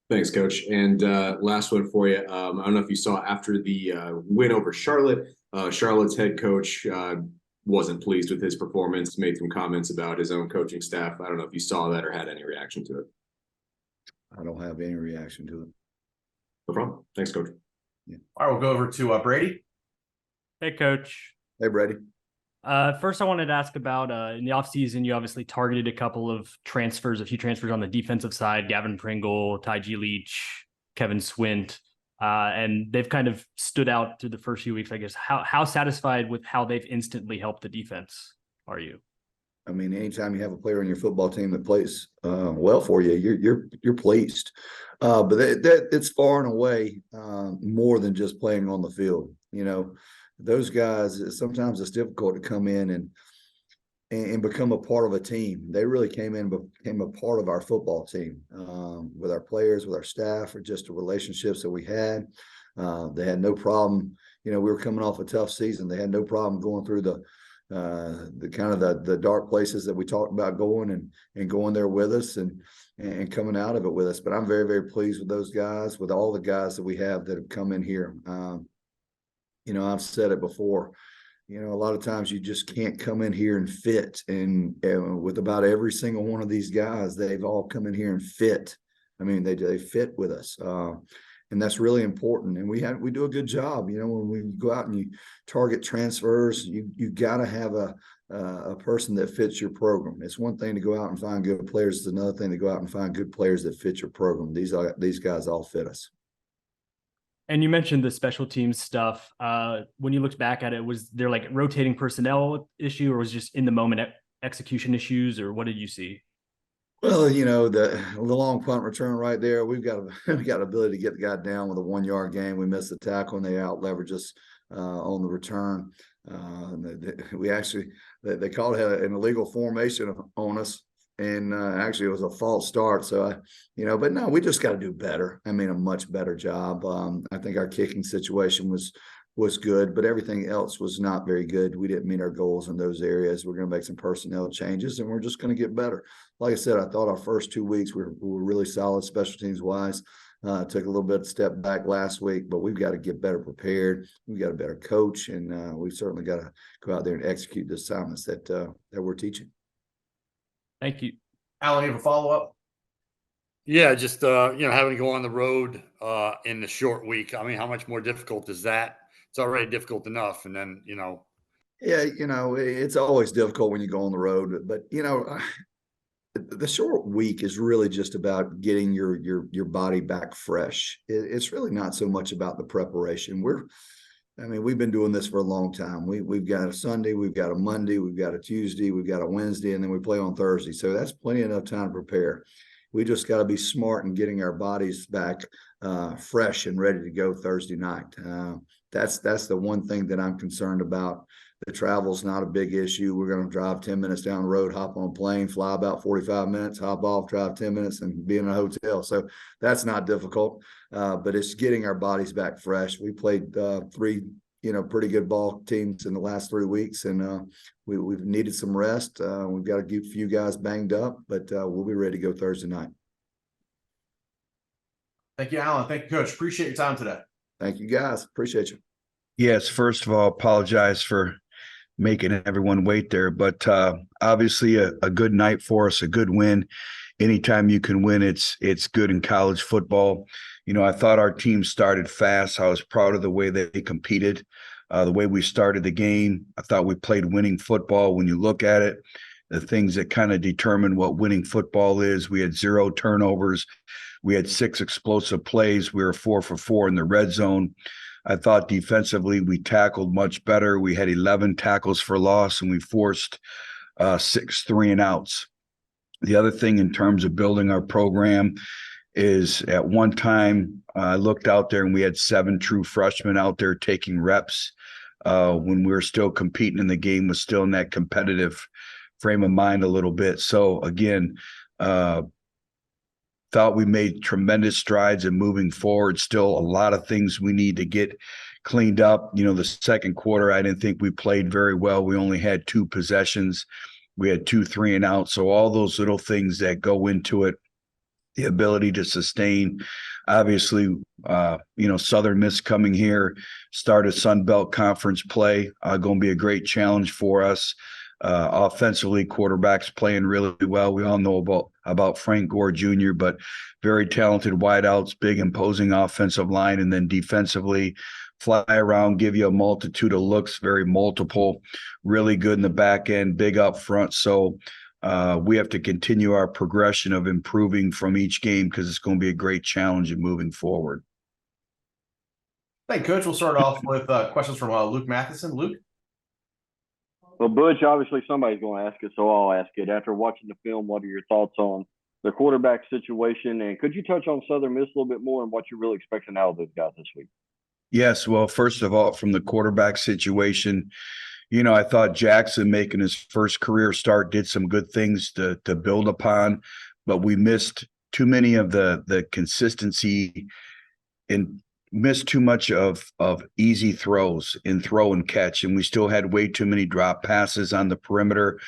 Thanks, Coach. And last one for you. I don't know if you saw after the win over Charlotte, Charlotte's head coach wasn't pleased with his performance, made some comments about his own coaching staff. I don't know if you saw that or had any reaction to it. I don't have any reaction to it. No problem. Thanks, Coach. Yeah. All right, we'll go over to Brady. Hey, Coach. Hey, Brady. First, I wanted to ask about in the offseason, you obviously targeted a couple of transfers, a few transfers on the defensive side, Gavin Pringle, Ty G. Leach, Kevin Swint, and they've kind of stood out through the first few weeks, I guess. How satisfied with how they've instantly helped the defense are you? I mean, anytime you have a player on your football team that plays well for you, you're pleased. But that it's far and away more than just playing on the field. You know, those guys, sometimes it's difficult to come in and become a part of a team. They really came in and became a part of our football team with our players, with our staff, or just the relationships that we had. They had no problem. You know, we were coming off a tough season. They had no problem going through the kind of the dark places that we talked about going and going there with us and coming out of it with us. But I'm very, very pleased with those guys, with all the guys that we have that have come in here. You know, I've said it before, you know, a lot of times you just can't come in here and fit. And with about every single one of these guys, they've all come in here and fit. I mean, they fit with us. And that's really important. And we do a good job. You know, when we go out and you target transfers, you got to have a person that fits your program. It's one thing to go out and find good players. It's another thing to go out and find good players that fit your program. These guys all fit us. And you mentioned the special teams stuff. When you looked back at it, was there like rotating personnel issue, or was it just in the moment execution issues, or what did you see? Well, you know, the long punt return right there, we got ability to get the guy down with a 1 yard gain. We missed the tackle and they out leverage us on the return. They called it an illegal formation on us. And actually, it was a false start. So, but no, we just got to do better. I mean, a much better job. I think our kicking situation was good, but everything else was not very good. We didn't meet our goals in those areas. We're going to make some personnel changes, and we're just going to get better. Like I said, I thought our first 2 weeks we were really solid special teams wise. Took a little bit of step back last week, but we've got to get better prepared. We've got a better coach, and we've certainly got to go out there and execute the assignments that we're teaching. Thank you. Alan, you have a follow-up? Yeah, just having to go on the road in the short week. I mean, how much more difficult is that? It's already difficult enough, and then Yeah, it's always difficult when you go on the road, but the short week is really just about getting your body back fresh. It's really not so much about the preparation. We've been doing this for a long time. We've got a Sunday, we've got a Monday, we've got a Tuesday, we've got a Wednesday, and then we play on Thursday. So that's plenty enough time to prepare. We just got to be smart in getting our bodies back fresh and ready to go Thursday night. That's the one thing that I'm concerned about. The travel's not a big issue. We're going to drive 10 minutes down the road, hop on a plane, fly about 45 minutes, hop off, drive 10 minutes, and be in a hotel. So that's not difficult, but it's getting our bodies back fresh. We played three, pretty good ball teams in the last 3 weeks, and we've needed some rest. We've got a few guys banged up, but we'll be ready to go Thursday night. Thank you, Alan. Thank you, Coach. Appreciate your time today. Thank you, guys. Appreciate you. Yes, first of all, apologize for making everyone wait there, but obviously a good night for us, a good win. Anytime you can win, it's good in college football. I thought our team started fast. I was proud of the way they competed, the way we started the game. I thought we played winning football. When you look at it, the things that kind of determine what winning football is, we had 0 turnovers. We had 6 explosive plays. We were 4 for 4 in the red zone. I thought defensively we tackled much better. We had 11 tackles for loss, and we forced 6 3-and-outs. The other thing in terms of building our program is at one time I looked out there and we had 7 true freshmen out there taking reps when we were still competing, and the game was still in that competitive frame of mind a little bit. So again, thought we made tremendous strides in moving forward. Still a lot of things we need to get cleaned up. The second quarter, I didn't think we played very well. We only had 2 possessions. We had 2 3-and-outs. So all those little things that go into it. the ability to sustain. Obviously, Southern Miss coming here, start a Sun Belt Conference play, going to be a great challenge for us. Offensively, quarterbacks playing really well. We all know about Frank Gore Jr., but very talented wideouts, big imposing offensive line, and then defensively, fly around, give you a multitude of looks, very multiple, really good in the back end, big up front. So we have to continue our progression of improving from each game because it's going to be a great challenge in moving forward. Thank you, Coach. We'll start off with questions from Luke Matheson. Luke? Well, Butch, obviously somebody's going to ask it, so I'll ask it. After watching the film, what are your thoughts on the quarterback situation? And could you touch on Southern Miss a little bit more and what you're really expecting out of those guys this week? Yes. Well, first of all, from the quarterback situation, I thought Jackson making his first career start did some good things to build upon, but we missed too many of the consistency and missed too much of easy throws in throw and catch. And we still had way too many drop passes on the perimeter.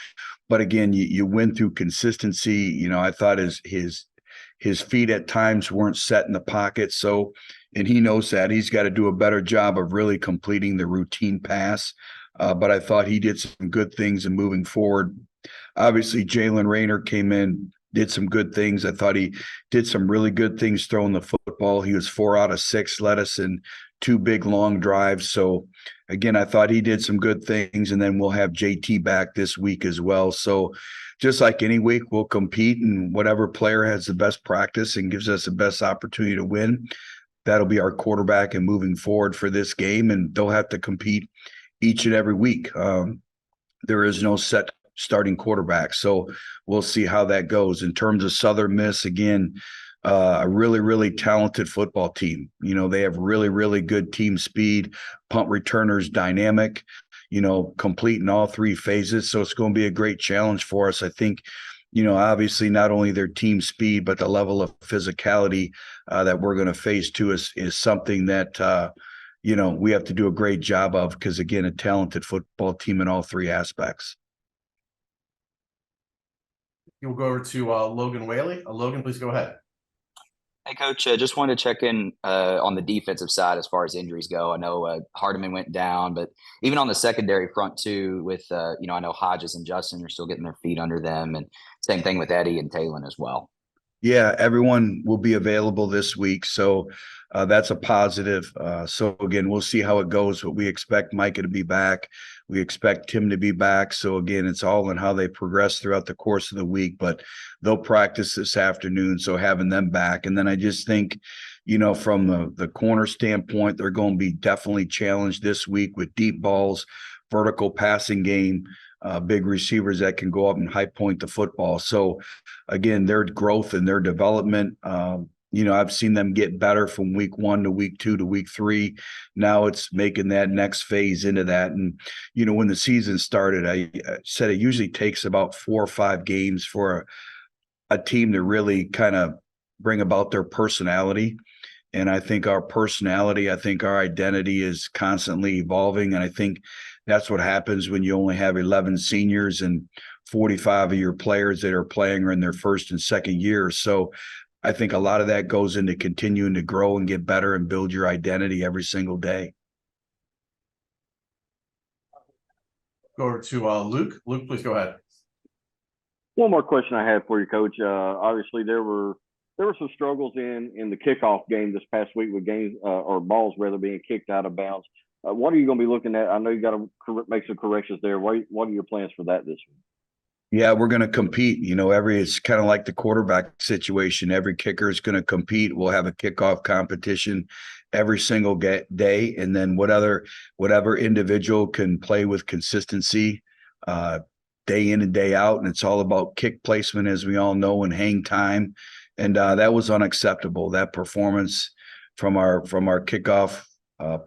But again, you win through consistency. I thought his feet at times weren't set in the pocket. So, and he knows that he's got to do a better job of really completing the routine pass. But I thought he did some good things in moving forward. Obviously, Jalen Rayner came in, did some good things. I thought he did some really good things throwing the football. He was 4 out of 6, led us in 2 big long drives. So, again, I thought he did some good things. And then we'll have JT back this week as well. So, just like any week, we'll compete, and whatever player has the best practice and gives us the best opportunity to win, that'll be our quarterback and moving forward for this game. And they'll have to compete each and every week. There is no set starting quarterback. So we'll see how that goes. In terms of Southern Miss, again, a really, really talented football team. They have really, really good team speed, punt returners, dynamic, complete in all 3 phases. So it's going to be a great challenge for us. I think, obviously not only their team speed, but the level of physicality that we're going to face too is something that, we have to do a great job of, because again, a talented football team in all 3 aspects. We'll go over to Logan Whaley. Logan, please go ahead. Hey, Coach, just wanted to check in on the defensive side as far as injuries go. I know Hardiman went down, but even on the secondary front too, with, I know Hodges and Justin are still getting their feet under them, and same thing with Eddie and Talon as well. Yeah, everyone will be available this week. So that's a positive. So again, we'll see how it goes, but we expect Micah to be back. We expect Tim to be back. So again, it's all in how they progress throughout the course of the week, but they'll practice this afternoon. So having them back. And then I just think, from the corner standpoint, they're going to be definitely challenged this week with deep balls, vertical passing game, big receivers that can go up and high point the football. So again, their growth and their development, I've seen them get better from week 1 to week 2 to week 3. Now it's making that next phase into that. And, when the season started, I said it usually takes about 4 or 5 games for a team to really kind of bring about their personality. And I think our personality, our identity is constantly evolving. And I think that's what happens when you only have 11 seniors and 45 of your players that are playing are in their first and second year. So I think a lot of that goes into continuing to grow and get better and build your identity every single day. Go over to Luke. Luke, please go ahead. One more question I had for you, Coach. Obviously, there were some struggles in the kickoff game this past week with games or balls rather being kicked out of bounds. What are you going to be looking at? I know you got to make some corrections there. What are your plans for that this week? Yeah, we're going to compete. It's kind of like the quarterback situation. Every kicker is going to compete. We'll have a kickoff competition every single day. And then whatever individual can play with consistency day in and day out. And it's all about kick placement, as we all know, and hang time. And that was unacceptable. That performance from our kickoff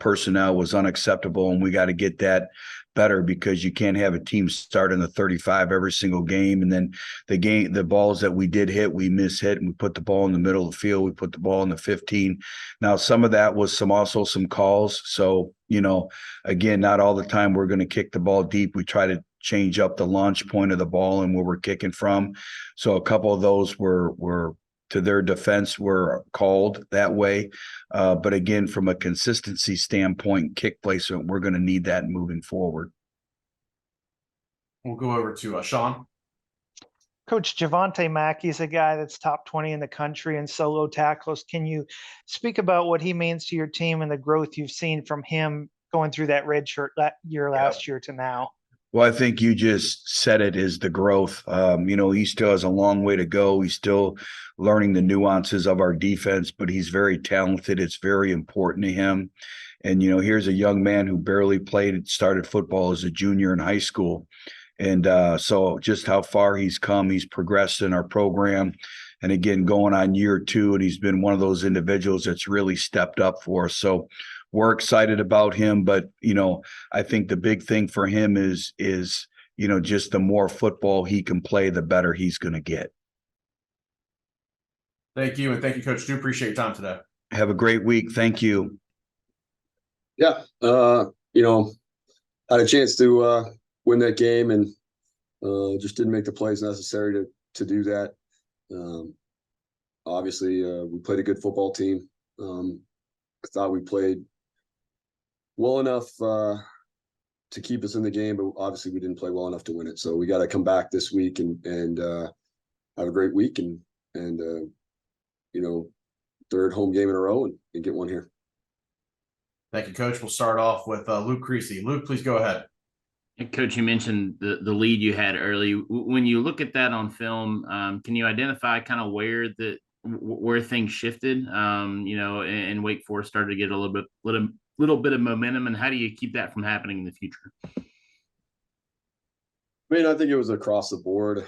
personnel was unacceptable. And we got to get that better, because you can't have a team start in the 35 every single game. And then the balls that we did hit, we mishit, and we put the ball in the middle of the field. We put the ball in the 15. Now, some of that was also some calls. So, again, not all the time we're going to kick the ball deep. We try to change up the launch point of the ball and where we're kicking from. So a couple of those were to their defense were called that way. But again, from a consistency standpoint, kick placement, we're going to need that moving forward. We'll go over to Shawn. Coach Javante Mackey is a guy that's top 20 in the country in solo tackles. Can you speak about what he means to your team and the growth you've seen from him going through that red shirt year last year to now? Well, I think you just said it, is the growth. He still has a long way to go. He's still learning the nuances of our defense, but he's very talented. It's very important to him. And, here's a young man who barely started football as a junior in high school. And so just how far he's come, he's progressed in our program. And again, going on year 2, and he's been one of those individuals that's really stepped up for us. So we're excited about him. But, I think the big thing for him is just the more football he can play, the better he's going to get. Thank you. And thank you, Coach. Do appreciate your time today. Have a great week. Thank you. Yeah. Had a chance to win that game and just didn't make the plays necessary to do that. Obviously, we played a good football team. I thought we played well enough to keep us in the game, but obviously we didn't play well enough to win it. So we got to come back this week and have a great week and third home game in a row and get one here. Thank you, Coach. We'll start off with Luke Creasy. Luke, please go ahead. Coach, you mentioned the lead you had early. When you look at that on film, can you identify kind of where things shifted? And Wake Forest started to get a little bit of momentum, and how do you keep that from happening in the future? I think it was across the board.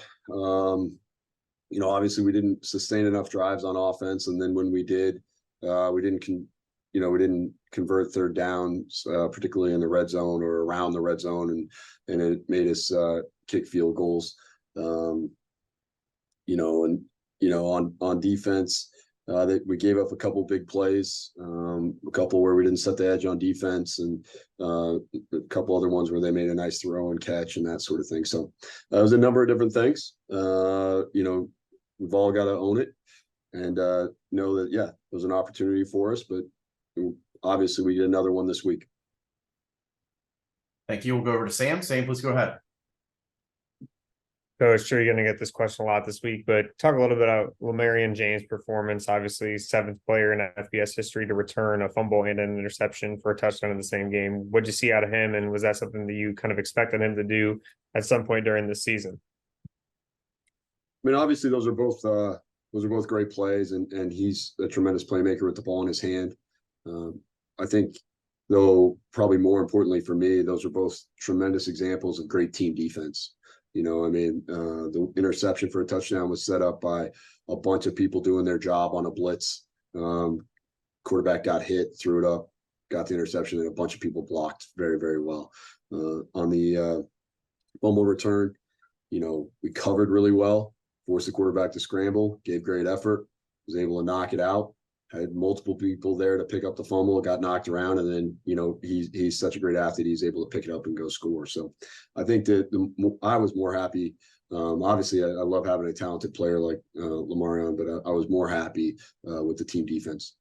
Obviously we didn't sustain enough drives on offense, and then when we did, we didn't convert third downs, particularly in the red zone or around the red zone, and it made us kick field goals. On defense, that we gave up a couple big plays, a couple where we didn't set the edge on defense, and a couple other ones where they made a nice throw and catch and that sort of thing. So it was a number of different things. We've all got to own it and know that, yeah, it was an opportunity for us, but obviously we get another one this week. Thank you. We'll go over to Sam. Sam, please go ahead. Coach, sure you're going to get this question a lot this week, but talk a little bit about Lamarian James' performance. Obviously, 7th player in FBS history to return a fumble and an interception for a touchdown in the same game. What'd you see out of him, and was that something that you kind of expected him to do at some point during this season? Obviously, those are both great plays, and he's a tremendous playmaker with the ball in his hand. I think, though, probably more importantly for me, those are both tremendous examples of great team defense. The interception for a touchdown was set up by a bunch of people doing their job on a blitz. Quarterback got hit, threw it up, got the interception, and a bunch of people blocked very, very well. On the fumble return, we covered really well, forced the quarterback to scramble, gave great effort, was able to knock it out. Had multiple people there to pick up the fumble, got knocked around, and then he's such a great athlete, he's able to pick it up and go score. So I think that I was more happy. Obviously, I love having a talented player like Lamarian, but I was more happy with the team defense.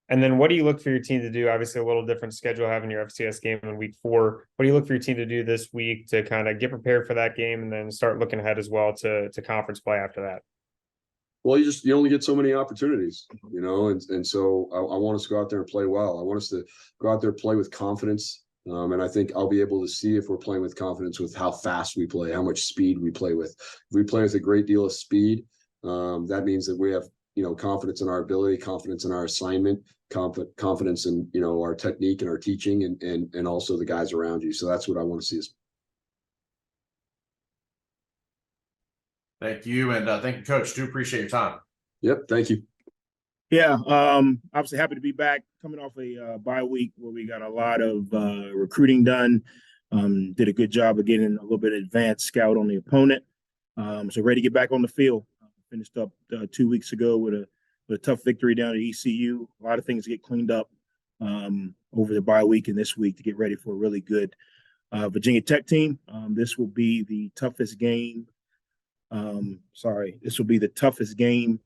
And then what do you look for your team to do? Obviously, a little different schedule having your FCS game in week 4. What do you look for your team to do this week to kind of get prepared for that game and then start looking ahead as well to conference play after that? Well, you only get so many opportunities, and so I want us to go out there and play well. I want us to go out there and play with confidence. And I think I'll be able to see if we're playing with confidence with how fast we play, how much speed we play with. If we play with a great deal of speed, that means that we have, confidence in our ability, confidence in our assignment, confidence in, our technique and our teaching and also the guys around you. So that's what I want to see us. Thank you. And thank you, Coach. Do appreciate your time. Yep. Thank you. Yeah. Obviously happy to be back coming off a bye week where we got a lot of recruiting done. Did a good job of getting a little bit of advanced scout on the opponent. So ready to get back on the field. Finished up 2 weeks ago with a tough victory down at ECU. A lot of things to get cleaned up over the bye week and this week to get ready for a really good Virginia Tech team. This will be the toughest game This will be the toughest game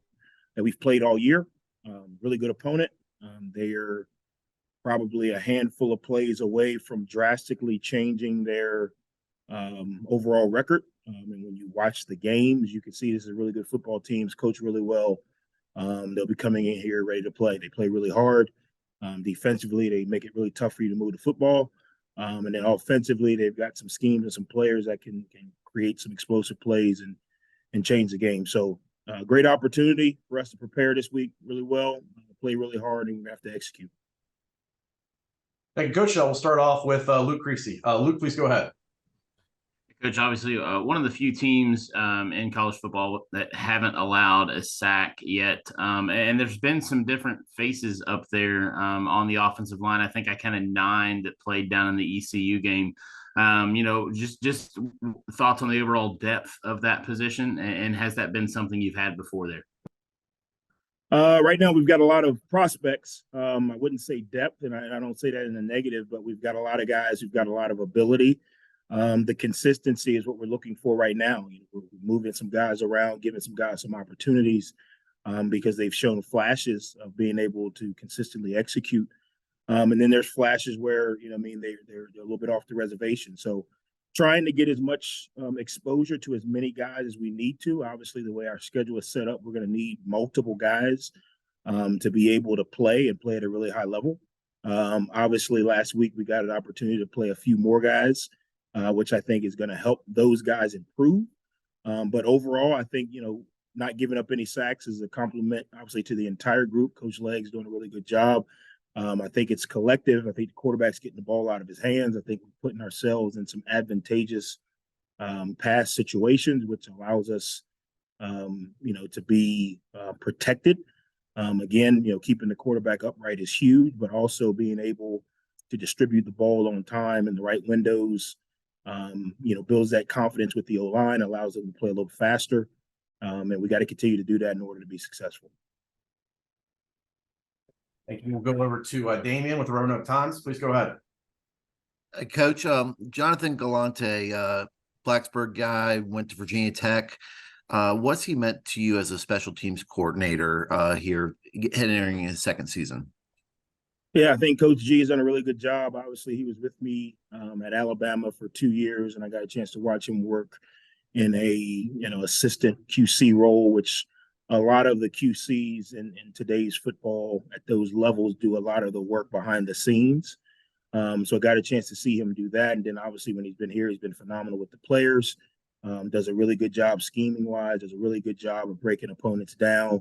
that we've played all year. Really good opponent. They are probably a handful of plays away from drastically changing their overall record. And when you watch the games, you can see this is a really good football team, coached really well. They'll be coming in here ready to play. They play really hard. Defensively, they make it really tough for you to move the football. And then offensively, they've got some schemes and some players that can create some explosive plays and change the game. So great opportunity for us to prepare this week really well, play really hard, and we have to execute. Thank you, Coach. We'll start off with Luke Creasy. Luke, please go ahead. Coach, obviously one of the few teams in college football that haven't allowed a sack yet. And there's been some different faces up there on the offensive line. I think I counted 9 that played down in the ECU game. Just thoughts on the overall depth of that position, and has that been something you've had before there? Right now, we've got a lot of prospects. I wouldn't say depth, and I don't say that in a negative, but we've got a lot of guys who've got a lot of ability. The consistency is what we're looking for right now. We're moving some guys around, giving some guys some opportunities because they've shown flashes of being able to consistently execute. And then there's flashes where, they're a little bit off the reservation. So trying to get as much exposure to as many guys as we need to. Obviously, the way our schedule is set up, we're going to need multiple guys to be able to play and play at a really high level. Obviously, last week we got an opportunity to play a few more guys, which I think is going to help those guys improve. But overall, I think, not giving up any sacks is a compliment, obviously, to the entire group. Coach Legg's doing a really good job. I think it's collective. I think the quarterback's getting the ball out of his hands. I think we're putting ourselves in some advantageous pass situations, which allows us, to be protected. Again, keeping the quarterback upright is huge, but also being able to distribute the ball on time in the right windows, builds that confidence with the O-line, allows them to play a little faster. And we got to continue to do that in order to be successful. Thank you. We'll go over to Damian with the Roanoke Times. Please go ahead. Coach, Jonathan Galante, Blacksburg guy, went to Virginia Tech. What's he meant to you as a special teams coordinator here entering his second season? Yeah, I think Coach G has done a really good job. Obviously, he was with me at Alabama for 2 years, and I got a chance to watch him work in a assistant QC role, which a lot of the QCs in today's football at those levels do a lot of the work behind the scenes. So I got a chance to see him do that. And then obviously when he's been here, he's been phenomenal with the players, does a really good job scheming wise, does a really good job of breaking opponents down,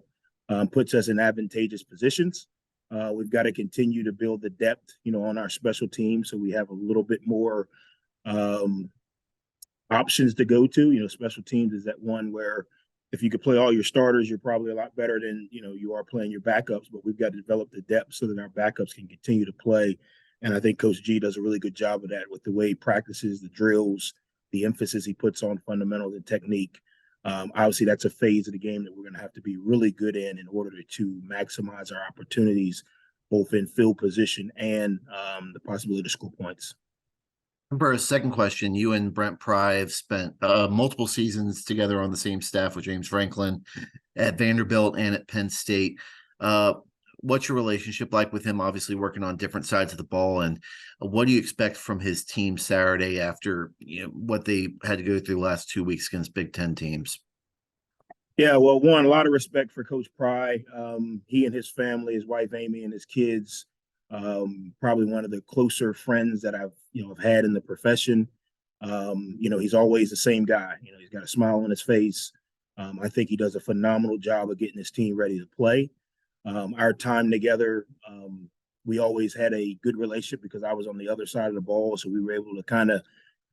puts us in advantageous positions. We've got to continue to build the depth, on our special team. So we have a little bit more options to go to. Special teams is that one where if you could play all your starters, you're probably a lot better than, you are playing your backups, but we've got to develop the depth so that our backups can continue to play. And I think Coach G does a really good job of that with the way he practices the drills, the emphasis he puts on fundamentals and technique. Obviously, that's a phase of the game that we're going to have to be really good in order to maximize our opportunities, both in field position and the possibility to score points. For a second question, you and Brent Pry have spent multiple seasons together on the same staff with James Franklin at Vanderbilt and at Penn State. What's your relationship like with him, obviously working on different sides of the ball, and what do you expect from his team Saturday after what they had to go through the last 2 weeks against Big Ten teams? Yeah, well, one, a lot of respect for Coach Pry. He and his family, his wife Amy and his kids, probably one of the closer friends that I've had in the profession. He's always the same guy. He's got a smile on his face. I think he does a phenomenal job of getting his team ready to play. Our time together, we always had a good relationship because I was on the other side of the ball, so we were able to kind of,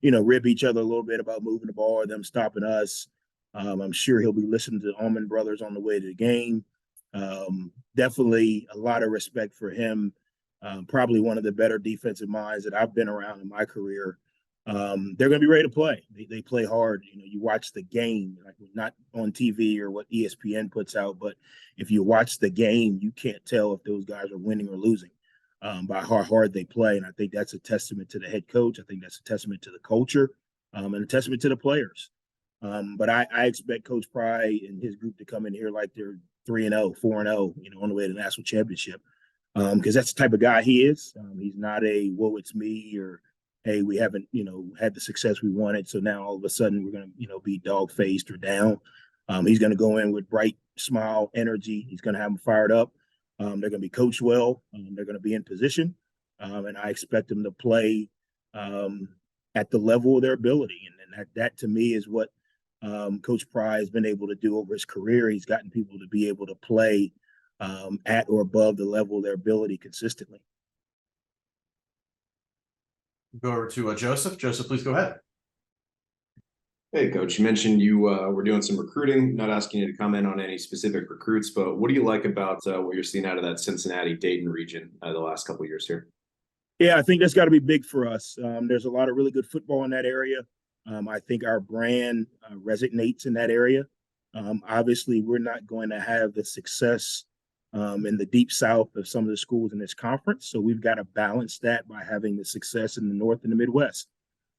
rib each other a little bit about moving the ball or them stopping us. I'm sure he'll be listening to the Allman Brothers on the way to the game. Definitely a lot of respect for him. Probably one of the better defensive minds that I've been around in my career. They're going to be ready to play. They play hard. You watch the game, like not on TV or what ESPN puts out, but if you watch the game, you can't tell if those guys are winning or losing by how hard they play. And I think that's a testament to the head coach. I think that's a testament to the culture and a testament to the players. But I expect Coach Pry and his group to come in here like they're 3-0, 4-0, on the way to the national championship. Because that's the type of guy he is. He's not a whoa, it's me, or hey, we haven't, had the success we wanted, so now all of a sudden we're gonna, be dog faced or down. He's gonna go in with bright smile, energy. He's gonna have them fired up. They're gonna be coached well. They're gonna be in position, and I expect them to play at the level of their ability. And that to me is what Coach Pry has been able to do over his career. He's gotten people to be able to play at or above the level of their ability consistently. Go over to Joseph. Joseph, please go ahead. Hey, Coach, you mentioned you were doing some recruiting. Not asking you to comment on any specific recruits, but what do you like about what you're seeing out of that Cincinnati-Dayton region the last couple of years here? Yeah, I think that's got to be big for us. There's a lot of really good football in that area. I think our brand resonates in that area. Obviously, we're not going to have the success in the deep south of some of the schools in this conference. So we've got to balance that by having the success in the North and the Midwest.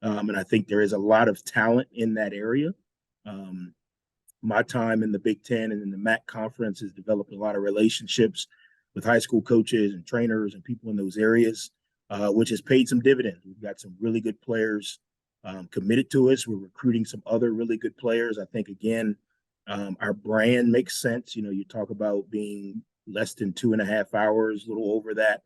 And I think there is a lot of talent in that area. My time in the Big Ten and in the MAC conference has developed a lot of relationships with high school coaches and trainers and people in those areas, which has paid some dividends. We've got some really good players committed to us. We're recruiting some other really good players. I think, again, our brand makes sense. You talk about being less than 2.5 hours, a little over that,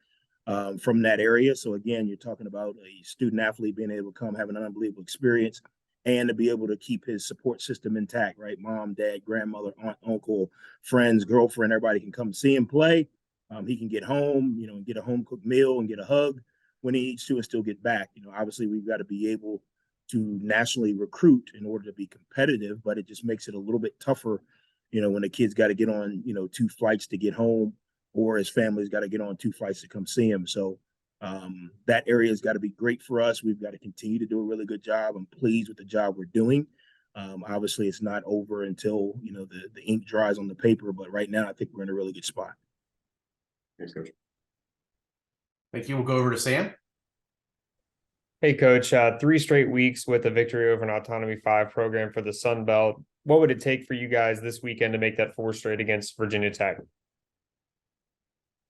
from that area. So again, you're talking about a student athlete being able to come have an unbelievable experience and to be able to keep his support system intact, right? Mom, dad, grandmother, aunt, uncle, friends, girlfriend, everybody can come see him play. He can get home, and get a home cooked meal and get a hug when he needs to and still get back. Obviously we've got to be able to nationally recruit in order to be competitive, but it just makes it a little bit tougher, when the kid's got to get on, 2 flights to get home, or his family's got to get on 2 flights to come see him. So that area has got to be great for us. We've got to continue to do a really good job. I'm pleased with the job we're doing. Obviously it's not over until, the ink dries on the paper, but right now I think we're in a really good spot. Thanks, Coach. Thank you. We'll go over to Sam. Hey, Coach, 3 straight weeks with a victory over an Autonomy 5 program for the Sun Belt. What would it take for you guys this weekend to make that 4 straight against Virginia Tech?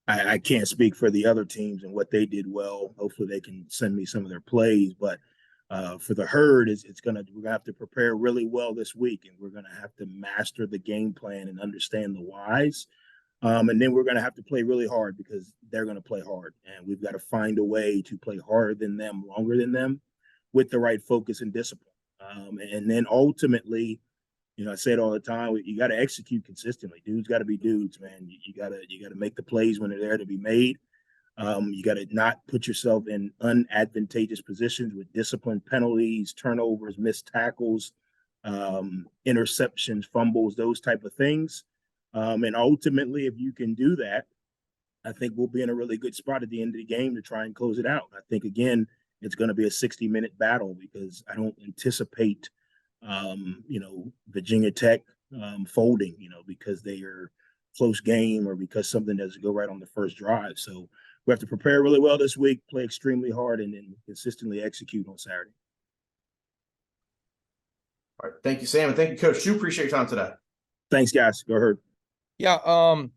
I can't speak for the other teams and what they did well. Hopefully they can send me some of their plays, but for the herd, we're gonna have to prepare really well this week, and we're gonna have to master the game plan and understand the whys. And then we're going to have to play really hard because they're going to play hard. And we've got to find a way to play harder than them, longer than them, with the right focus and discipline. And then ultimately, I say it all the time, you got to execute consistently. Dudes got to be dudes, man. You got to make the plays when they're there to be made. You got to not put yourself in unadvantageous positions with discipline penalties, turnovers, missed tackles, interceptions, fumbles, those type of things. And ultimately, if you can do that, I think we'll be in a really good spot at the end of the game to try and close it out. I think, again, it's going to be a 60-minute battle because I don't anticipate, Virginia Tech folding, because they are close game or because something doesn't go right on the first drive. So we have to prepare really well this week, play extremely hard, and then consistently execute on Saturday. All right. Thank you, Sam. And thank you, Coach. Appreciate your time today. Thanks, guys. Go Herd. Yeah,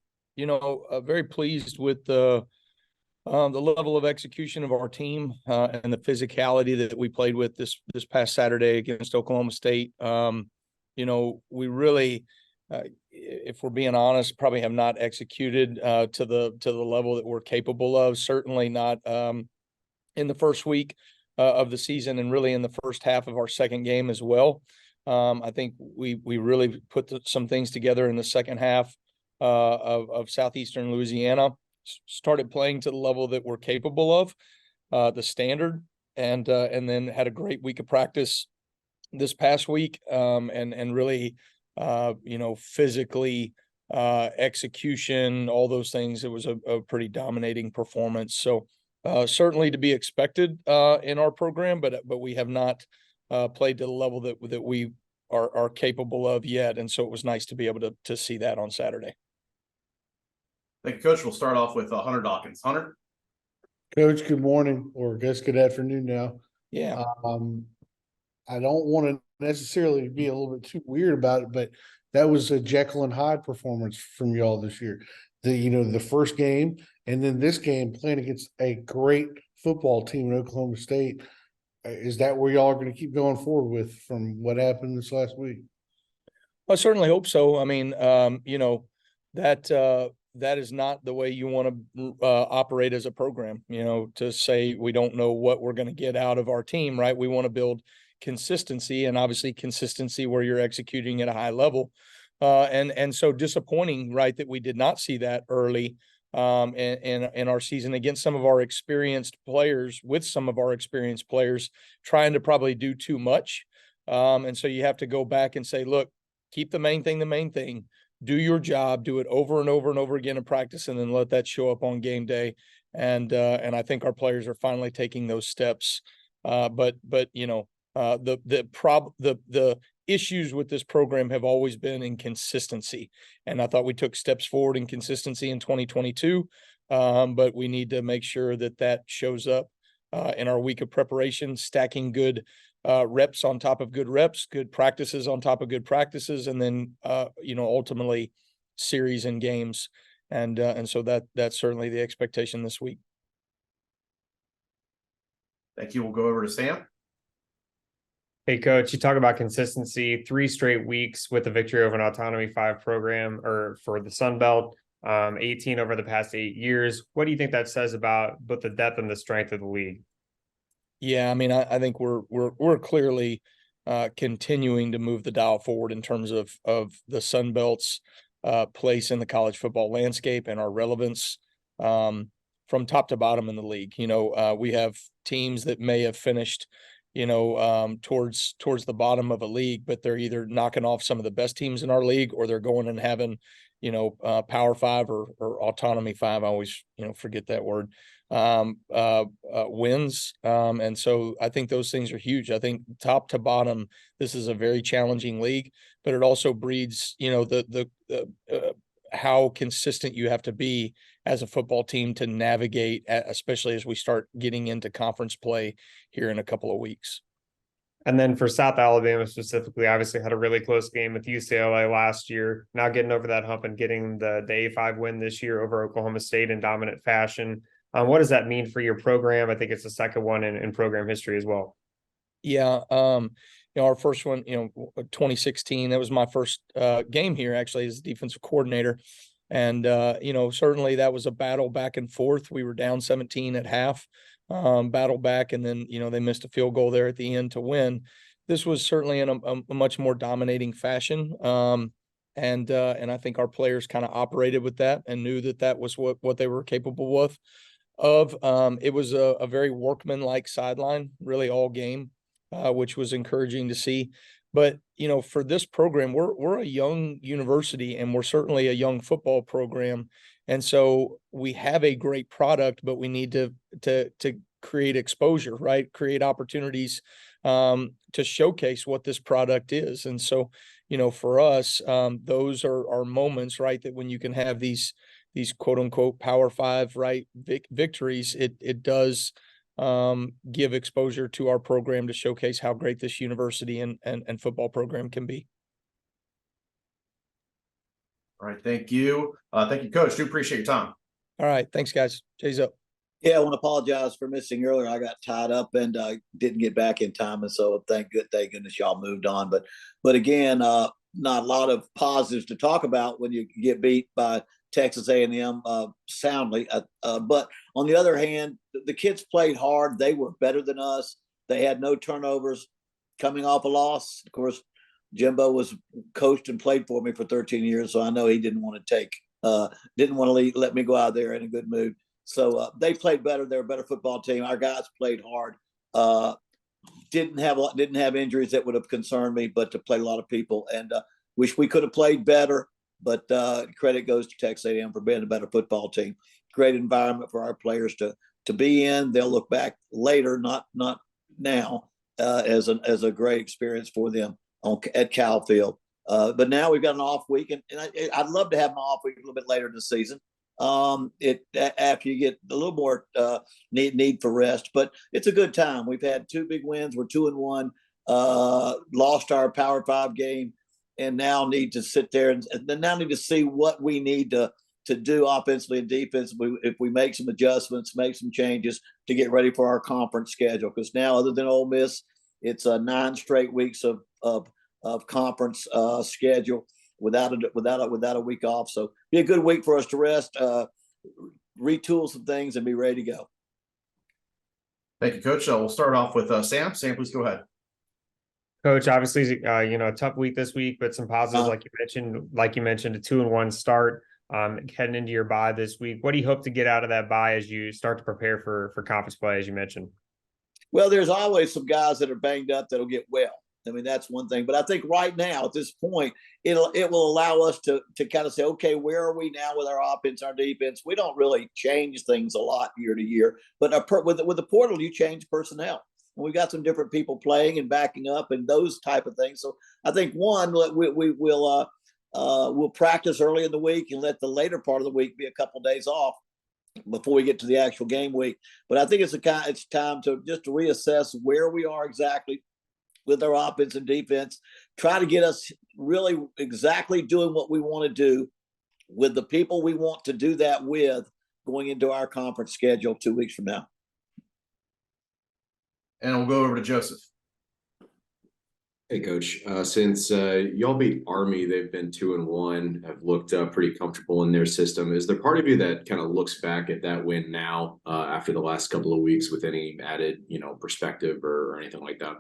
very pleased with the level of execution of our team and the physicality that we played with this past Saturday against Oklahoma State. We really, if we're being honest, probably have not executed to the level that we're capable of. Certainly not in the first week of the season, and really in the first half of our second game as well. I think we really put some things together in the second half of Southeastern Louisiana, started playing to the level that we're capable of, the standard, and then had a great week of practice this past week, and really, physically, execution, all those things. It was a pretty dominating performance. So certainly to be expected in our program, but we have not played to the level that we are capable of yet. And so it was nice to be able to see that on Saturday. Thank you, Coach. We'll start off with Hunter Dawkins. Hunter? Coach, good morning, or I guess good afternoon now. Yeah. I don't want to necessarily be a little bit too weird about it, but that was a Jekyll and Hyde performance from y'all this year. The first game and then this game playing against a great football team in Oklahoma State. Is that where y'all are going to keep going forward with from what happened this last week? I certainly hope so. I mean, that is not the way you want to operate as a program, to say we don't know what we're going to get out of our team, right? We want to build consistency, and obviously consistency where you're executing at a high level. And so disappointing, right, that we did not see that early in our season against some of our experienced players, with some of our experienced players trying to probably do too much. And so you have to go back and say, look, keep the main thing, do your job, do it over and over and over again in practice, and then let that show up on game day. And I think our players are finally taking those steps. But the issues with this program have always been inconsistency. And I thought we took steps forward in consistency in 2022. But we need to make sure that shows up in our week of preparation, stacking good reps on top of good reps, good practices on top of good practices, and then ultimately series and games. And so that's certainly the expectation this week. Thank you. We'll go over to Sam. Hey, Coach, you talk about consistency, 3 straight weeks with a victory over an Autonomy 5 program or for the Sun Belt, 18 over the past 8 years. What do you think that says about both the depth and the strength of the league? Yeah, I mean, I think we're clearly continuing to move the dial forward in terms of the Sun Belt's place in the college football landscape and our relevance from top to bottom in the league. We have teams that may have finished towards the bottom of a league, but they're either knocking off some of the best teams in our league, or they're going and having, Power 5 or Autonomy 5. I always, forget that word, wins. And so I think those things are huge. I think top to bottom, this is a very challenging league, but it also breeds, how consistent you have to be as a football team to navigate, especially as we start getting into conference play here in a couple of weeks. And then for South Alabama specifically, obviously had a really close game with UCLA last year, now getting over that hump and getting the A5 win this year over Oklahoma State in dominant fashion. What does that mean for your program? I think it's the second one in program history as well. Yeah. Our first one, 2016, that was my first game here actually as defensive coordinator. And, certainly that was a battle back and forth. We were down 17 at half, battle back. And then, they missed a field goal there at the end to win. This was certainly in a much more dominating fashion. And I think our players kind of operated with that and knew that was what they were capable of. It was a very workman-like sideline, really all game, which was encouraging to see. But, for this program, we're a young university and we're certainly a young football program. And so we have a great product, but we need to create exposure, right? Create opportunities to showcase what this product is. And so, for us, those are moments, right, that when you can have these quote unquote Power 5, right, victories, it does give exposure to our program to showcase how great this university and football program can be. All right. Thank you. Thank you, Coach. Do appreciate your time. All right. Thanks, guys. Jay's up. Yeah, I want to apologize for missing earlier. I got tied up and didn't get back in time. And so thank goodness y'all moved on. But again, not a lot of positives to talk about when you get beat by Texas A&M soundly. But on the other hand, the kids played hard. They were better than us. They had no turnovers coming off a loss. Of course, Jimbo was coached and played for me for 13 years. So I know he didn't want to let me go out there in a good mood. So they played better. They're a better football team. Our guys played hard. Didn't have injuries that would have concerned me, but to play a lot of people, and wish we could have played better. But credit goes to Texas A&M for being a better football team. Great environment for our players to be in. They'll look back later, not now, as a great experience for them at Cal Field. But now we've got an off week, and I'd love to have my off week a little bit later in the season. After you get a little more need for rest, but it's a good time. We've had 2 big wins. We're 2-1. lost our Power 5 game, and now need to sit there and now need to see what we need to do offensively and defensively if we make some adjustments, make some changes to get ready for our conference schedule. Because now, other than Ole Miss, it's 9 straight weeks of conference schedule without a week off. So be a good week for us to rest, retool some things, and be ready to go. Thank you, Coach. We'll start off with Sam. Sam, please go ahead. Coach, obviously, a tough week this week, but some positives, like you mentioned, a 2-1 start, heading into your bye this week. What do you hope to get out of that bye as you start to prepare for conference play, as you mentioned? Well, there's always some guys that are banged up that'll get well. I mean, that's one thing. But I think right now, at this point, it will allow us to kind of say, okay, where are we now with our offense, our defense? We don't really change things a lot year to year. But with the portal, you change personnel. And we've got some different people playing and backing up and those type of things. So I think, one, we'll practice early in the week and let the later part of the week be a couple of days off before we get to the actual game week. But I think it's time to reassess where we are exactly with our offense and defense, try to get us really exactly doing what we want to do with the people we want to do that with going into our conference schedule 2 weeks from now. And we'll go over to Joseph. Hey, Coach. Since y'all beat Army, they've been 2-1, have looked pretty comfortable in their system. Is there part of you that kind of looks back at that win now after the last couple of weeks with any added, perspective or anything like that?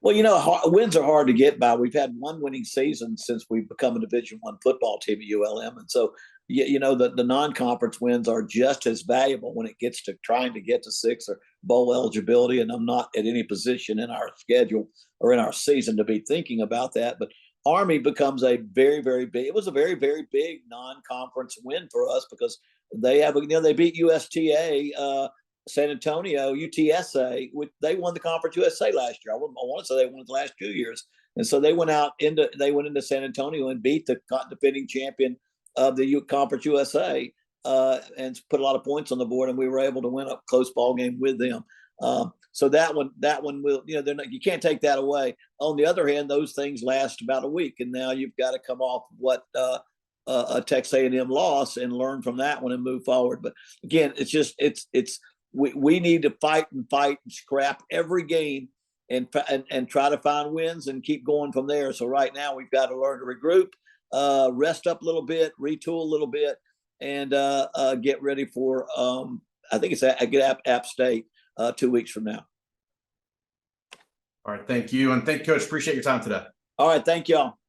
Well, wins are hard to get by. We've had one winning season since we've become a Division I football team at ULM. And so, the non-conference wins are just as valuable when it gets to trying to get to 6 or bowl eligibility. And I'm not at any position in our schedule or in our season to be thinking about that. But Army becomes a very, very big, it was a very, very big non-conference win for us because they beat USTA, San Antonio, UTSA, they won the Conference USA last year. I want to say they won it the last 2 years. And so they went into San Antonio and beat the defending champion of the Conference USA and put a lot of points on the board. And we were able to win a close ball game with them. So that one will, you can't take that away. On the other hand, those things last about a week. And now you've got to come off what a Texas A&M loss and learn from that one and move forward. But again, we need to fight and scrap every game and try to find wins and keep going from there. So right now we've got to learn to regroup, rest up a little bit, retool a little bit, and get ready for I think it's App State 2 weeks from now. All right, thank you, and thank you, Coach. Appreciate your time today. All right, thank y'all.